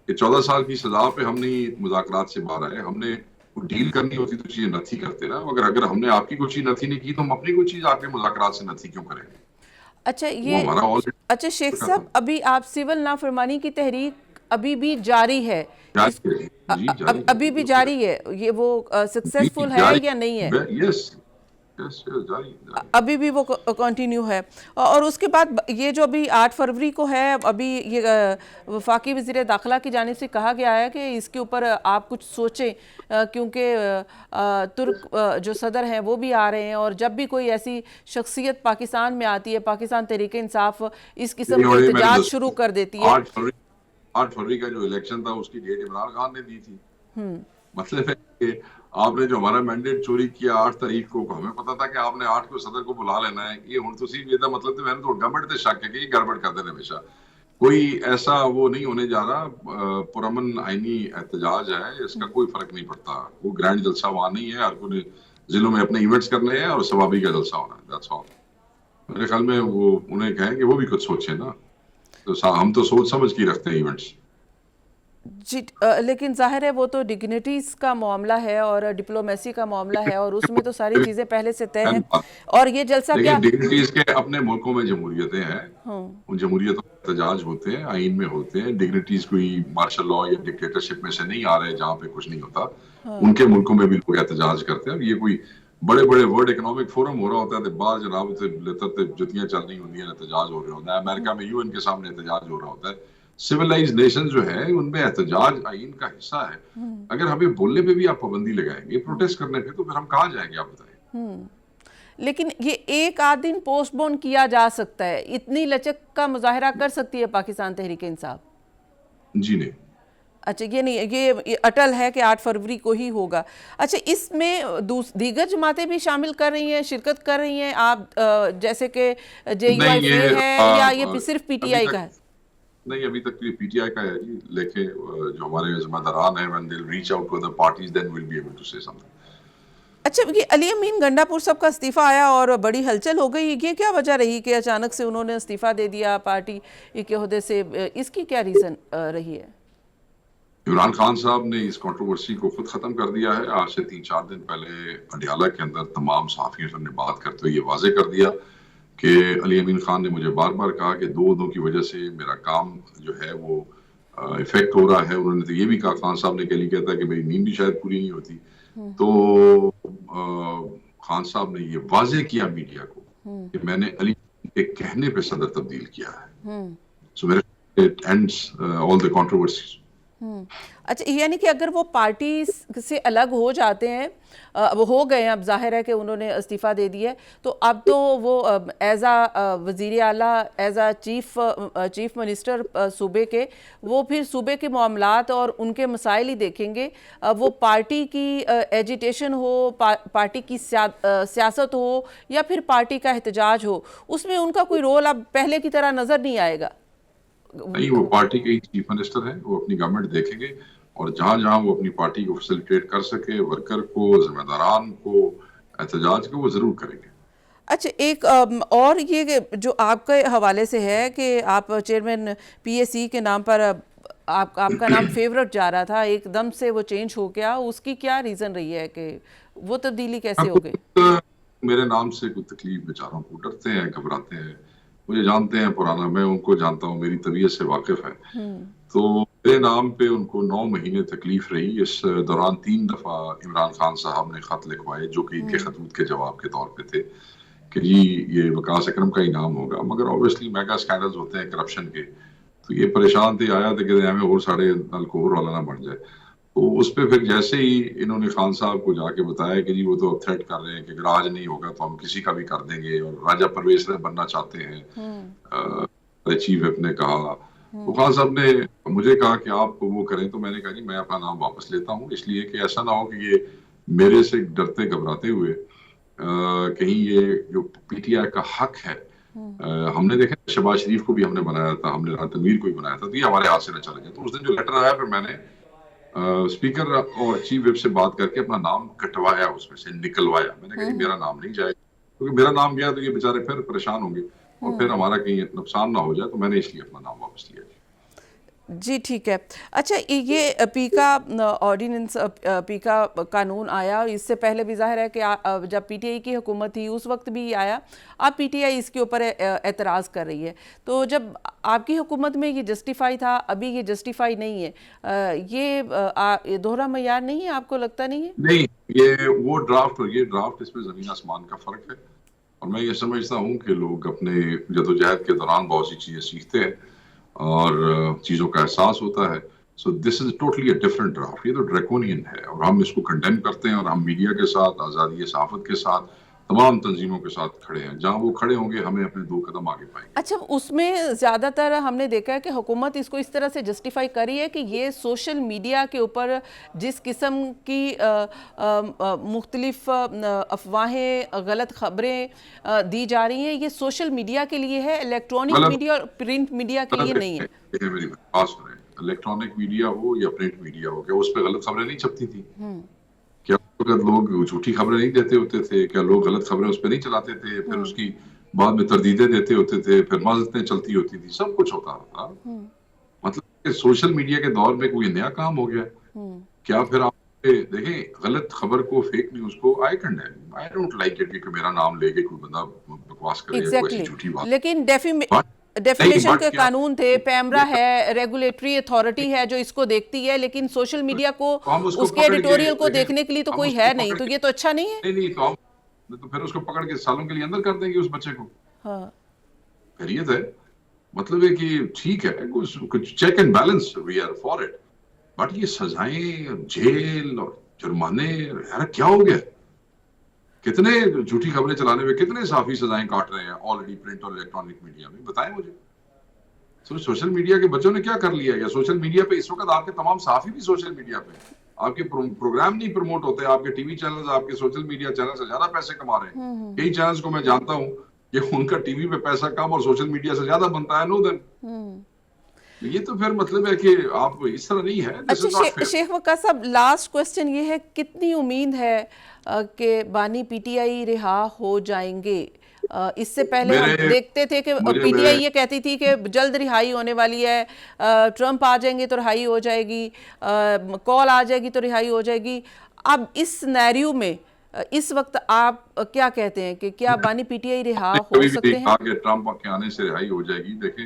कि 14 साल की सजा पे हमने मुज़ाकरात से बाहर आए, हमने डील करनी होती तो चीजें नथी करते ना। अगर हमने आपकी कोई चीज नथी नहीं की तो हम अपनी कोई चीज आपके मुज़ाकरात से नथी क्यों करेंगे? अच्छा शेख साहब, अभी आप सिविल नाफरमानी की तहरीक अभी भी जारी है, अभी भी जारी है, ये वो सक्सेसफुल है या नहीं है? यस, जारी अभी भी वो कंटिन्यू है। और उसके बाद ये जो अभी 8 फरवरी को है, अभी ये वफाकी वज़ीर दाखिला की जानिब से कहा गया है कि इसके ऊपर आप कुछ सोचें, क्योंकि तुर्क जो सदर हैं वो भी आ रहे हैं, और जब भी कोई ऐसी शख्सियत पाकिस्तान में आती है, पाकिस्तान तहरीक इंसाफ इस किस्म के एहतजाज शुरू कर देती है। 8 फरवरी का जो इलेक्शन था उसकी डेट इमरान खान ने दी थी। मतलब है कि आपने जो हमारा मैंडेट चोरी किया 8 तारीख को, हमें पता था कि आपने 8 को सदर को बुला लेना है। ये हुण तुसी ਇਹਦਾ मतलब तो मैंने तो गवर्नमेंट ते शक है कि ये गड़बड़ करते हैं हमेशा। कोई ऐसा वो नहीं होने जा रहा। पुरअमन आईनी एहतजाज है, इसका कोई फर्क नहीं पड़ता। वो ग्रैंड जलसा वहां नहीं है, हर कोई जिलों में अपने इवेंट्स करने हैं और सवाबी का जलसा होना है। That's all. मेरे ख्याल में वो उन्हें कहें कि वो भी कुछ सोचे ना, तो हम तो सोच समझ के रखते हैं इवेंट्स। जी, लेकिन जाहिर है वो तो डिग्निटीज़ का मामला है और डिप्लोमेसी का मामला है, और उसमें तो सारी चीज़ें पहले से तय हैं। और ये जलसा क्या, लेकिन डिग्निटीज के अपने मुल्कों में जमहूरियतें हैं, उन जमहूरियतों में एहतजाज होते हैं, आइन में होते हैं। डिग्निटीज कोई मार्शल लॉ या डिक्टेटरशिप में से नहीं आ रहे जहाँ पे कुछ नहीं होता। उनके मुल्कों में भी लोग एहतजाज करते हैं। ये कोई बड़े बड़े वर्ल्ड इकोनॉमिक फोरम हो रहा होता है तो बाहर जनाब से जुतियां चल रही होती हैं, एहतजाज हो रहे होता है। अमेरिका में यूएन के सामने एहतजाज हो रहा होता है। सिविलाइज नेशन जो है उनमें एहतजाज आइन का हिस्सा है। अगर हमें बोलने पे भी आप पाबंदी लगाएंगे, प्रोटेस्ट करने पे, तो फिर हम कहाँ जाएंगे आप बताएं। लेकिन ये एक आध दिन पोस्टपोन किया जा सकता है, इतनी लचक का मुजाहरा कर सकती है पाकिस्तान तहरीक इंसाफ? जी नहीं। अच्छा, ये नहीं, ये अटल है कि 8 फरवरी को ही होगा। अच्छा, इसमें दीगर जमातें भी शामिल कर रही हैं, शिरकत कर रही हैं, आप जैसे कि JUIF है, या ये सिर्फ PTI का है? नहीं, अभी तक ये PTI का है जी। लेकिन जो हमारे ज़िम्मेदारान हैं, when they'll reach out to other parties, then we'll be able to say something. अच्छा, ये अली अमीन गंडापुर साहब का इस्तीफ़ा आया और बड़ी हलचल हो गई। ये क्या वजह रही कि अचानक से उन्होंने इस्तीफ़ा दे दिया पार्टी के ओहदे से? इसकी क्या रीज़न रही है? इमरान खान साहब ने इस कंट्रोवर्सी को खुद ख़त्म कर दिया है। आज से 3-4 दिन पहले अडियाला के अंदर तमाम सहाफ़ियों से बात करते हुए ये वाज़े कर दिया कि अली अमीन खान ने मुझे बार बार कहा कि 2 की वजह से मेरा काम जो है वो इफेक्ट हो रहा है। उन्होंने तो ये भी कहा, खान साहब ने कल कहता है कि मेरी नींद भी शायद पूरी नहीं होती। तो खान साहब ने ये वाजे किया मीडिया को कि मैंने अली के कहने पे सदर तब्दील किया है। सो मेरे it ends all the controversies. अच्छा, यानी कि अगर वो पार्टी से अलग हो जाते हैं, वो हो गए हैं, अब जाहिर है कि उन्होंने इस्तीफ़ा दे दिया है, तो अब तो वो एज आ वज़ीर आला, एज आ चीफ मिनिस्टर सूबे के, वो फिर सूबे के मामलात और उनके मसाइल ही देखेंगे। वो पार्टी की एजिटेशन हो, पार्टी की सियासत हो, या फिर पार्टी का एहतजाज हो, उसमें उनका कोई रोल अब पहले की तरह नज़र नहीं आएगा। नहीं, वो पार्टी के ही चीफ मिनिस्टर हैं, वो अपनी गवर्नमेंट देखेंगे और जहां जहां वो अपनी पार्टी को फैसिलिटेट कर सके, वर्कर को, जिम्मेदारान को, एहतजाज को, वो जरूर करेंगे। अच्छा, एक और ये जो आपके हवाले से है कि आप चेयरमैन PAC के नाम पर आपका नाम फेवरेट जा रहा था, एकदम से वो चेंज हो गया, उसकी क्या रीज़न रही है कि वो तब्दीली कैसे हो गई? मेरे नाम से कोई तकलीफ बेचारों को, डरते हैं, घबराते हैं। मुझे जानते हैं पुराना, मैं उनको जानता हूँ, मेरी तबीयत से वाकिफ है। तो मेरे नाम पे उनको 9 महीने तकलीफ रही। इस दौरान 3 दफा इमरान खान साहब ने खत लिखवाए जो कि इनके खतूत के जवाब के तौर पे थे कि जी ये वकास अकरम का इनाम होगा। मगर ऑब्वियसली मेगा स्कैंडल्स होते हैं करप्शन के, तो ये परेशान थे, आया थे कि हमें और साढ़े नल को और वाला ना बन जाए। तो उस पर फिर जैसे ही इन्होंने खान साहब को जाके बताया कि जी वो तो अब थ्रेट कर रहे हैं कि अगर आज नहीं होगा तो हम किसी का भी कर देंगे, और राजा परवेज बनना चाहते हैं, चीफ व्हिप ने कहा। तो खान साहब ने मुझे कहा कि आप वो करें, तो मैंने कहा जी मैं अपना नाम वापस लेता हूँ, इसलिए कि ऐसा ना हो कि ये मेरे से डरते घबराते हुए कहीं ये जो PTI का हक है, हमने देखा शहबाज शरीफ को भी हमने बनाया था, हमने तनवीर को भी बनाया था, तो ये हमारे हाथ से न चले जाए। तो उस दिन जो लेटर आया, फिर मैंने स्पीकर और चीफ व्हिप से बात करके अपना नाम कटवाया, उसमें से निकलवाया। मैंने कहा मेरा नाम नहीं जाएगा, क्योंकि मेरा नाम गया तो ये बेचारे फिर परेशान होंगे और फिर हमारा कहीं नुकसान ना हो जाए, तो मैंने इसलिए अपना नाम वापस लिया। जी ठीक है। अच्छा, ये पीका ऑर्डिनेंस, पीका कानून आया, इससे पहले भी जाहिर है कि जब PTI की हुकूमत थी उस वक्त भी आया। अब PTI इसके ऊपर एतराज़ कर रही है, तो जब आपकी हुकूमत में ये जस्टिफाई था, अभी ये जस्टिफाई नहीं है, ये दोहरा मयार नहीं है? आपको लगता नहीं है? नहीं, یہ وہ ڈرافٹ اور یہ ڈرافٹ اس میں زمین آسمان کا فرق ہے. اور میں یہ سمجھتا ہوں کہ لوگ اپنے جدوجہد کے دوران بہت سی چیزیں سیکھتے ہیں اور چیزوں کا احساس ہوتا ہے. So this is totally a different draft. یہ تو ڈریکونین ہے اور ہم اس کو کنڈیم کرتے ہیں اور ہم میڈیا کے ساتھ, آزادی صحافت کے ساتھ, تمام تنظیموں کے ساتھ کھڑے ہیں. جہاں وہ کھڑے ہوں گے ہمیں اپنے 2 قدم آگے پائیں گے. اچھا, اس میں زیادہ تر ہم نے دیکھا ہے کہ حکومت اس کو اس طرح سے جسٹیفائی کری ہے کہ یہ سوشل میڈیا کے اوپر جس قسم کی مختلف افواہیں, غلط خبریں دی جا رہی ہیں, یہ سوشل میڈیا کے لیے ہے, الیکٹرانک میڈیا اور پرنٹ میڈیا کے لیے نہیں ہے. میری بات سنیں, الیکٹرانک میڈیا ہو یا پرنٹ میڈیا ہو, کیا اس پہ غلط خبریں نہیں چھپتی تھی؟ کیا لوگ جھوٹی خبریں نہیں دیتے ہوتے تھے؟ کیا لوگ غلط خبریں اس پہ نہیں چلاتے تھے؟ پھر اس کی بعد میں تردیدیں دیتے ہوتے تھے, پھر معذرتیں چلتی ہوتی تھی, سب کچھ ہوتا تھا. مطلب کہ سوشل میڈیا کے دور میں کوئی نیا کام ہو گیا. کیا پھر آپ دیکھیں غلط خبر کو, فیک نیوز کو I condemn. I don't like it کہ میرا نام لے کے کوئی بندہ بکواس کرے یا کوئی جھوٹی بات. لیکن ڈیفیمیشن کے قانون تھے, پیمرا ہے, ریگولیٹری اتھارٹی ہے جو اس کو دیکھتی ہے, لیکن سوشل میڈیا کو اس کے ایڈیٹوریل کو دیکھنے کے لیے تو کوئی ہے نہیں, تو یہ تو اچھا نہیں ہے. نہیں تو پھر اس کو پکڑ کے سالوں کے لیے اندر کر دیں گے اس بچے کو. خیریت ہے. مطلب ہے کہ ٹھیک ہے کچھ check and balance, we are for it, but یہ سزائیں, جیل اور جرمانے, کیا ہو گیا؟ کتنے جھوٹی خبریں چلانے میں کتنے صحافی سزائیں کاٹ رہے ہیں آلریڈی پرنٹ اور الیکٹرانک میڈیا میں, بتائیں مجھے. سوشل میڈیا کے بچوں نے کیا کر لیا ہے؟ سوشل میڈیا پہ اس وقت آپ کے تمام صحافی بھی سوشل میڈیا پہ, آپ کے پروگرام نہیں پروموٹ ہوتے, آپ کے ٹی وی چینلز آپ کے سوشل میڈیا چینل سے زیادہ پیسے کما رہے ہیں. کئی چینلز کو میں جانتا ہوں کہ ان کا ٹی وی پہ پیسہ کم اور سوشل میڈیا سے زیادہ بنتا ہے. نو دین یہ تو پھر مطلب ہے کہ آپ اس طرح نہیں ہے. اچھا شیخ وقاص صاحب, لاسٹ کوسچن یہ ہے, کتنی امید ہے کہ بانی پی ٹی آئی رہا ہو جائیں گے؟ اس سے پہلے ہم دیکھتے تھے کہ پی ٹی آئی یہ کہتی تھی کہ جلد رہائی ہونے والی ہے, ٹرمپ آ جائیں گے تو رہائی ہو جائے گی, کال آ جائے گی تو رہائی ہو جائے گی. اب اس سینیریو میں اس وقت آپ کیا کہتے ہیں کہ کیا بانی پی ٹی آئی رہا ہو سکتے ہیں؟ ٹرمپ کے آنے سے رہائی ہو جائے گی. دیکھیں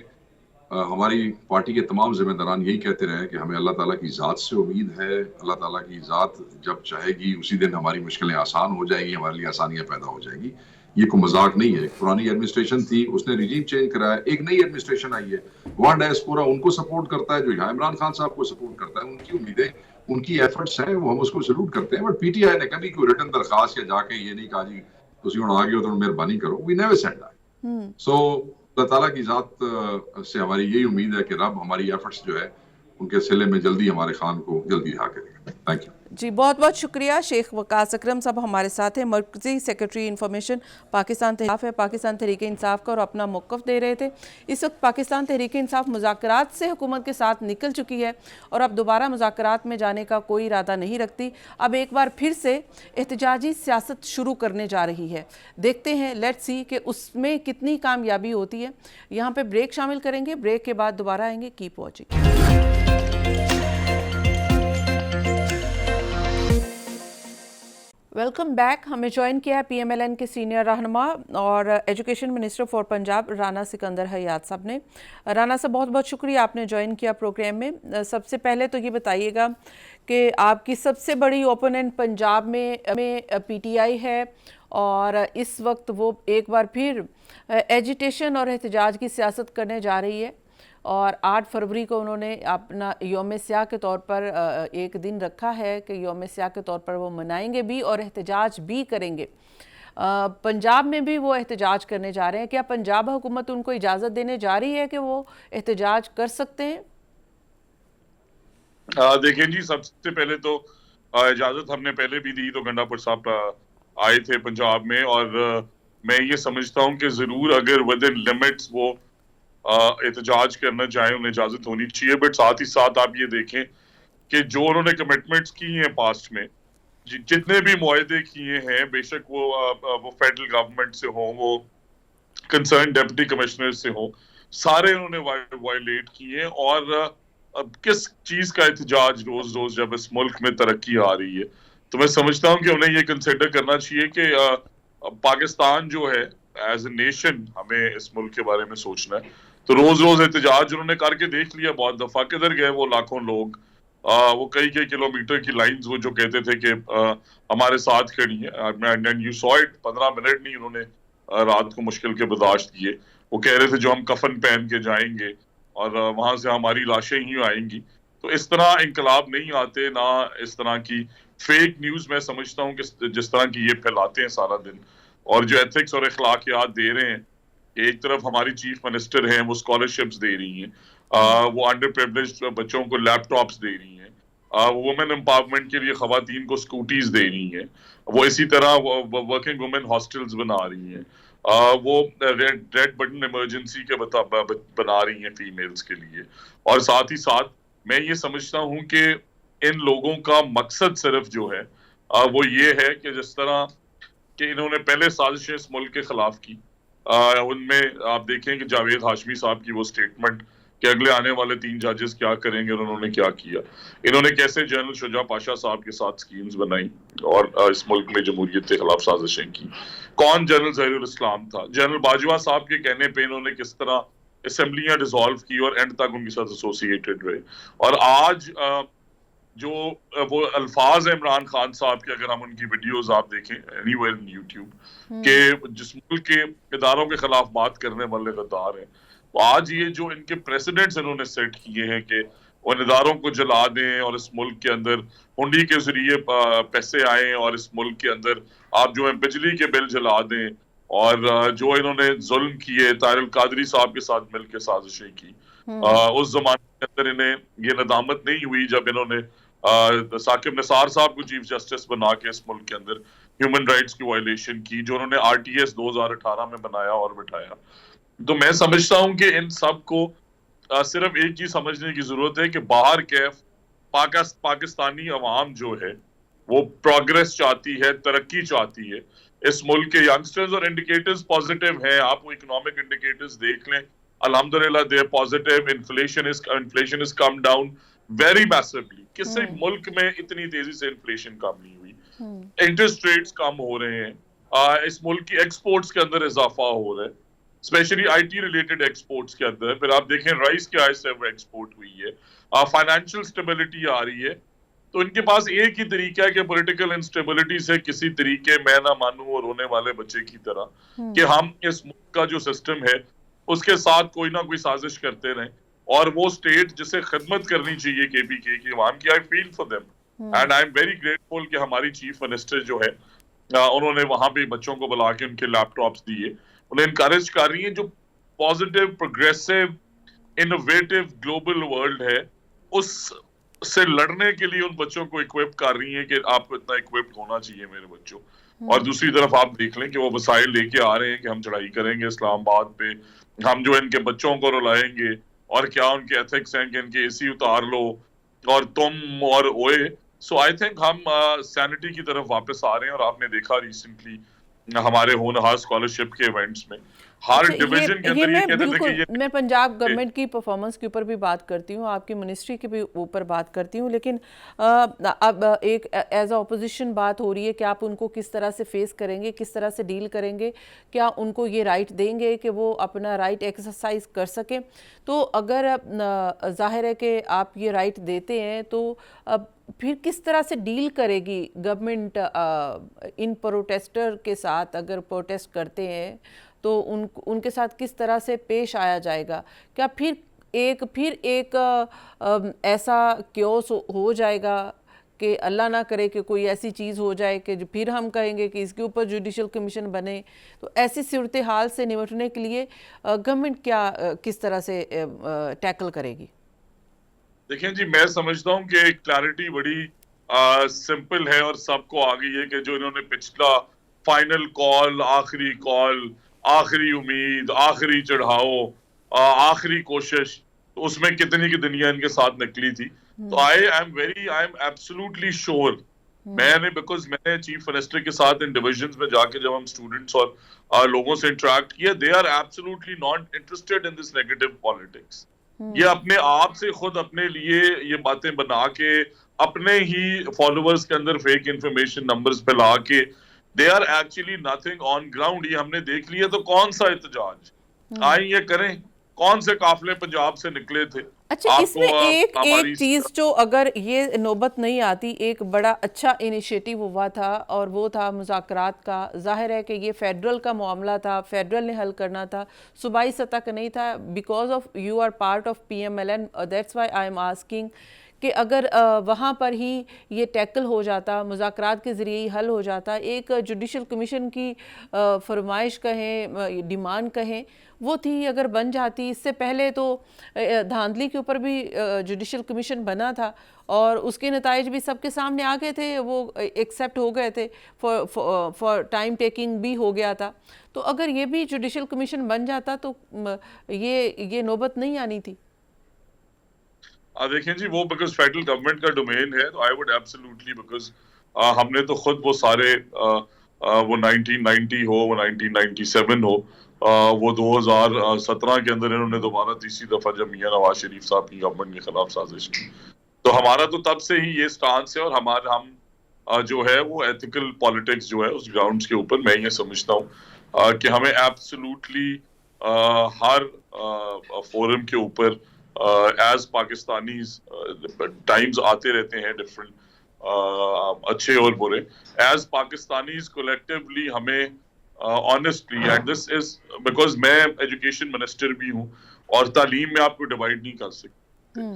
ہماری پارٹی کے تمام ذمہ داران یہی کہتے رہے کہ ہمیں اللہ تعالیٰ کی ذات سے امید ہے. اللہ تعالیٰ کی ذات جب چاہے گی اسی دن ہماری مشکلیں آسان ہو جائیں گی, ہمارے لیے آسانیاں پیدا ہو جائیں گی. یہ کوئی مذاق نہیں ہے. پرانی ایڈمنسٹریشن تھی, اس نے رجیم چینج کرایا, ایک نئی ایڈمنسٹریشن آئی ہے, وہاں ڈائسپورا ان کو سپورٹ کرتا ہے, جو یہاں عمران خان صاحب کو سپورٹ کرتا ہے. ان کی امیدیں, ان کی ایفرٹس ہیں, وہ ہم اس کو سلوٹ کرتے ہیں. بٹ پی ٹی آئی نے کبھی کوئی ریٹن درخواست یا جا کے یہ نہیں کہا جی تسی ہن آ گئے ہو تو مہربانی کرو. We never said that. So اللہ تعالیٰ کی ذات سے ہماری یہی امید ہے کہ رب ہماری ایفرٹس جو ہے ان کے سلے میں جلدی ہمارے خان کو جلدی رہا کرے گا. Thank you. جی بہت بہت شکریہ. شیخ وقاص اکرم صاحب ہمارے ساتھ ہیں, مرکزی سیکرٹری انفارمیشن پاکستان تحریک ہے, پاکستان تحریک انصاف کا, اور اپنا موقف دے رہے تھے. اس وقت پاکستان تحریک انصاف مذاکرات سے حکومت کے ساتھ نکل چکی ہے اور اب دوبارہ مذاکرات میں جانے کا کوئی ارادہ نہیں رکھتی. اب ایک بار پھر سے احتجاجی سیاست شروع کرنے جا رہی ہے. دیکھتے ہیں, لیٹ سی کہ اس میں کتنی کامیابی ہوتی ہے. یہاں پہ بریک شامل کریں گے, بریک کے بعد دوبارہ آئیں گے. Keep watching. Welcome back. ہمیں جوائن کیا ہے پی ایم ایل این کے سینئر رہنما اور education minister for Punjab Rana Sikandar حیات صاحب نے. رانا صاحب بہت بہت شکریہ, آپ نے جوائن کیا پروگرام میں. سب سے پہلے تو یہ بتائیے گا کہ آپ کی سب سے بڑی اوپوننٹ پنجاب میں پی ٹی آئی ہے اور اس وقت وہ ایک بار پھر ایجیٹیشن اور احتجاج کی سیاست کرنے جا رہی ہے, اور 8 فروری کو انہوں نے اپنا یوم سیاہ کے طور پر ایک دن رکھا ہے کہ یوم سیاہ کے طور پر وہ منائیں گے بھی اور احتجاج بھی کریں گے. پنجاب میں بھی وہ احتجاج کرنے جا رہے ہیں. کیا پنجاب حکومت ان کو اجازت دینے جا رہی ہے کہ وہ احتجاج کر سکتے ہیں؟ دیکھیں جی, سب سے پہلے تو اجازت ہم نے پہلے بھی دی تو گنڈا پور صاحب آئے تھے پنجاب میں, اور میں یہ سمجھتا ہوں کہ ضرور اگر ودن لمٹس وہ احتجاج کرنا چاہیں انہیں اجازت ہونی چاہیے. بٹ ساتھ ہی ساتھ آپ یہ دیکھیں کہ جو انہوں نے کمٹمنٹس کی ہیں پاسٹ میں, جتنے بھی معاہدے کیے ہیں, بے شک وہ فیڈرل گورنمنٹ سے ہوں, وہ کنسرن ڈپٹی کمشنر سے ہوں, سارے انہوں نے وائلیٹ کیے. اور اب کس چیز کا احتجاج روز روز جب اس ملک میں ترقی آ رہی ہے, تو میں سمجھتا ہوں کہ انہیں یہ کنسیڈر کرنا چاہیے کہ پاکستان جو ہے ایز اے نیشن, ہمیں اس ملک کے بارے میں سوچنا ہے. تو روز روز احتجاج انہوں نے کر کے دیکھ لیا بہت دفعہ, کدھر گئے وہ لاکھوں لوگ وہ کئی کلومیٹر کی لائنز وہ جو کہتے تھے کہ ہمارے ساتھ کھڑی ہیں, and you so it, 15 minute نہیں انہوں نے رات کو مشکل کے برداشت کیے. وہ کہہ رہے تھے جو ہم کفن پہن کے جائیں گے اور وہاں سے ہماری لاشیں ہی آئیں گی. تو اس طرح انقلاب نہیں آتے, نہ اس طرح کی فیک نیوز میں سمجھتا ہوں کہ جس طرح کی یہ پھیلاتے ہیں سارا دن, اور جو ایتھکس اور اخلاقیات دے رہے ہیں. ایک طرف ہماری چیف منسٹر ہیں, وہ اسکالرشپس دے رہی ہیں, وہ انڈر پریولیجڈ بچوں کو لیپ ٹاپس دے رہی ہیں, وومن امپاورمنٹ کے لیے خواتین کو اسکوٹیز دے رہی ہیں, وہ اسی طرح ورکنگ وومن ہاسٹلز بنا رہی ہیں, وہ ریڈ بٹن ایمرجنسی کے بنا رہی ہیں فیمیلز کے لیے. اور ساتھ ہی ساتھ میں یہ سمجھتا ہوں کہ ان لوگوں کا مقصد صرف جو ہے وہ یہ ہے کہ جس طرح کہ انہوں نے پہلے سازشیں اس ملک کے خلاف کی, ان میں آپ دیکھیں کہ جاوید ہاشمی صاحب کی وہ سٹیٹمنٹ کہ اگلے آنے والے 3 ججز کیا کریں گے, اور انہوں نے کیا کیا. انہوں نے کیسے جنرل شجاع پاشا صاحب کے ساتھ سکیمز بنائی اور اس ملک میں جمہوریت کے خلاف سازشیں کی. کون جنرل ظہیر الاسلام تھا, جنرل باجوہ صاحب کے کہنے پہ انہوں نے کس طرح اسمبلیاں ڈیزالو کی اور اینڈ تک ان کے ساتھ ایسوسیٹڈ رہے. اور آج جو وہ الفاظ ہیں عمران خان صاحب کے, اگر ہم ان کی ویڈیوز آپ دیکھیں اینی ویئر ان یوٹیوب, کہ جس ملک کے اداروں کے خلاف بات کرنے والے غدار ہیں, تو آج یہ جو ان کے پریسیڈنٹس انہوں نے سیٹ کیے ہیں کہ ان اداروں کو جلا دیں اور اس ملک کے اندر ہنڈی کے ذریعے پیسے آئیں, اور اس ملک کے اندر آپ جو ہے بجلی کے بل جلا دیں, اور جو انہوں نے ظلم کیے طاہر القادری صاحب کے ساتھ مل کے سازشیں کی, اس زمانے کے اندر انہیں یہ ندامت نہیں ہوئی جب انہوں نے ثاقب نثار صاحب کو چیف جسٹس بنا کے اس ملک کے اندر ہیومن رائٹس کی وائلیشن کی, جو انہوں نے RTS 2018 میں بنایا اور بٹھایا. تو میں سمجھتا ہوں کہ ان سب کو صرف ایک چیز سمجھنے کی ضرورت ہے کہ باہر کیف پاکستانی عوام جو ہے وہ پروگریس چاہتی ہے, ترقی چاہتی ہے. اس ملک کے ینگسٹرز اور انڈیکیٹرز پازیٹیو ہیں, آپ وہ اکنامک انڈیکیٹرز دیکھ لیں, الحمدللہ they positive. Inflation is come down very massively. کسی ملک میں اتنی تیزی سے انفلیشن کم نہیں ہوئی, انٹرسٹ ریٹس کم ہو رہے ہیں, اس ملک کی ایکسپورٹس کے اندر اضافہ ہو رہا ہے, اسپیشلی IT ریلیٹڈ ایکسپورٹس کے اندر. پھر آپ دیکھیں رائس کے آئے سے وہ ایکسپورٹ ہوئی ہے, فائنینشیل اسٹیبلٹی آ رہی ہے. تو ان کے پاس ایک ہی طریقہ ہے کہ پولیٹیکل انسٹیبلٹی سے کسی طریقے میں نہ مانوں اور رونے والے بچے کی طرح کہ ہم اس ملک کا جو سسٹم ہے اس کے ساتھ کوئی نہ کوئی سازش کرتے رہیں, اور وہ اسٹیٹ جسے خدمت کرنی چاہیے KPK کی عوام کی, I feel for them and I am very grateful کہ ہماری چیف منسٹر جو ہے انہوں نے وہاں پہ بچوں کو بلا کے ان کے لیپ ٹاپس دیے, انہیں انکریج کر رہی ہیں. جو positive progressive innovative global world ہے اس سے لڑنے کے لیے ان بچوں کو اکوپ کر رہی ہیں کہ آپ کو اتنا اکوپڈ ہونا چاہیے میرے بچوں. اور دوسری طرف آپ دیکھ لیں کہ وہ وسائل لے کے آ رہے ہیں کہ ہم چڑھائی کریں گے اسلام آباد پہ, ہم جو ان کے بچوں کو رلائیں گے, اور کیا ان کے ایتھکس ہیں کہ ان کے AC اتار لو اور تم اور اوئے. سو آئی تھنک ہم سینٹی کی طرف واپس آ رہے ہیں, اور آپ نے دیکھا ریسنٹلی ہمارے ہونہار اسکالرشپ کے ایونٹس میں ہر ڈویژن کے اندر یہ کہتے تھے کہ میں پنجاب گورنمنٹ کی پرفارمنس کے اوپر بھی بات کرتی ہوں, آپ کی منسٹری کے بھی اوپر بات کرتی ہوں, لیکن اب ایک ایز اے اپوزیشن بات ہو رہی ہے کہ آپ ان کو کس طرح سے فیس کریں گے, کس طرح سے ڈیل کریں گے, کیا ان کو یہ رائٹ دیں گے کہ وہ اپنا رائٹ ایکسرسائز کر سکیں. تو اگر ظاہر ہے کہ آپ یہ رائٹ دیتے ہیں تو پھر کس طرح سے ڈیل کرے گی گورنمنٹ ان پروٹیسٹر کے ساتھ؟ اگر پروٹیسٹ کرتے ہیں تو ان کے ساتھ کس طرح سے پیش آیا جائے گا؟ کیا پھر ایک ایسا کیوس ہو جائے گا کہ اللہ نہ کرے کہ کوئی ایسی چیز ہو جائے کہ پھر ہم کہیں گے کہ اس کے اوپر جوڈیشل کمیشن بنے؟ تو ایسی صورتحال سے نمٹنے کے لیے گورنمنٹ کس طرح سے ٹیکل کرے گی؟ دیکھیں جی, میں سمجھتا ہوں کہ کلیئرٹی بڑی سمپل ہے اور سب کو آ گئی ہے کہ جو انہوں نے پچھلا فائنل کال, آخری کال, آخری امید, آخری چڑھاؤ, آخری کوشش, تو اس میں کتنی کی دنیا ان کے ساتھ نکلی تھی. تو I am absolutely sure, because میں نے چیف منسٹر کے ساتھ ان ڈویژنز میں جا کے جب ہم اسٹوڈنٹس اور لوگوں سے انٹریکٹ کیا, they are absolutely not interested in this negative politics. یہ اپنے آپ سے خود اپنے لیے یہ باتیں بنا کے اپنے ہی فالوورز کے اندر فیک انفارمیشن نمبرز پہ لا کے they are actually nothing on ground. یہ ہم نے دیکھ لیا. تو کون سا احتجاج آئیں یہ کریں, कौन से काफले पंजाब से निकले थे। अच्छा, इसमें एक चीज जो अगर ये नौबत नहीं आती, एक बड़ा अच्छा इनिशिएटिव हुआ था और वो था मुज़ाकरात का। जाहिर है कि ये फेडरल का मामला था, फेडरल ने हल करना था, सूबाई सतह का नहीं था। Because of you are part of PMLN, that's why I am asking कि अगर वहाँ पर ही ये टैकल हो जाता, मुज़ाकरात के ज़रिए ही हल हो जाता, एक जुडिशल कमीशन की फरमाइश कहें, डिमांड कहें, वो थी, अगर बन जाती। इससे पहले तो धांधली के ऊपर भी जुडिशल कमीशन बना था और उसके नताइज भी सबके सामने आ गए थे, वो एक्सेप्ट हो गए थे, फॉर टाइम टेकिंग भी हो गया था। तो अगर ये भी जुडिशल कमीशन बन जाता तो ये नौबत नहीं आनी थी। देखें जी, वो बिकॉज फेडरल गवर्नमेंट का डोमेन है, तो आई वुड एब्सोल्युटली, बिकॉज हमने तो खुद वो सारे वो 1990 हो, वो 1997 हो, वो 2017 के अंदर इन्होंने दोबारा तीसरी दफा जब मियां नवाज शरीफ साहब की गवर्नमेंट के खिलाफ साजिश की, तो हमारा तो तब से ही ये स्टांस है। और हम जो है वो एथिकल पॉलिटिक्स जो है उस ग्राउंड्स के ऊपर मैं ये समझता हूँ कि हमें एब्सोल्युटली हर फोरम के ऊपर एज पाकिस्तानीज टाइम्स आते रहते हैं डिफरेंट, अच्छे और बुरे, एज पाकिस्तानीज कोलेक्टिवली हमें honestly, and this is because मैं एजुकेशन मिनिस्टर भी हूँ और तालीम में आपको डिवाइड नहीं कर सकते,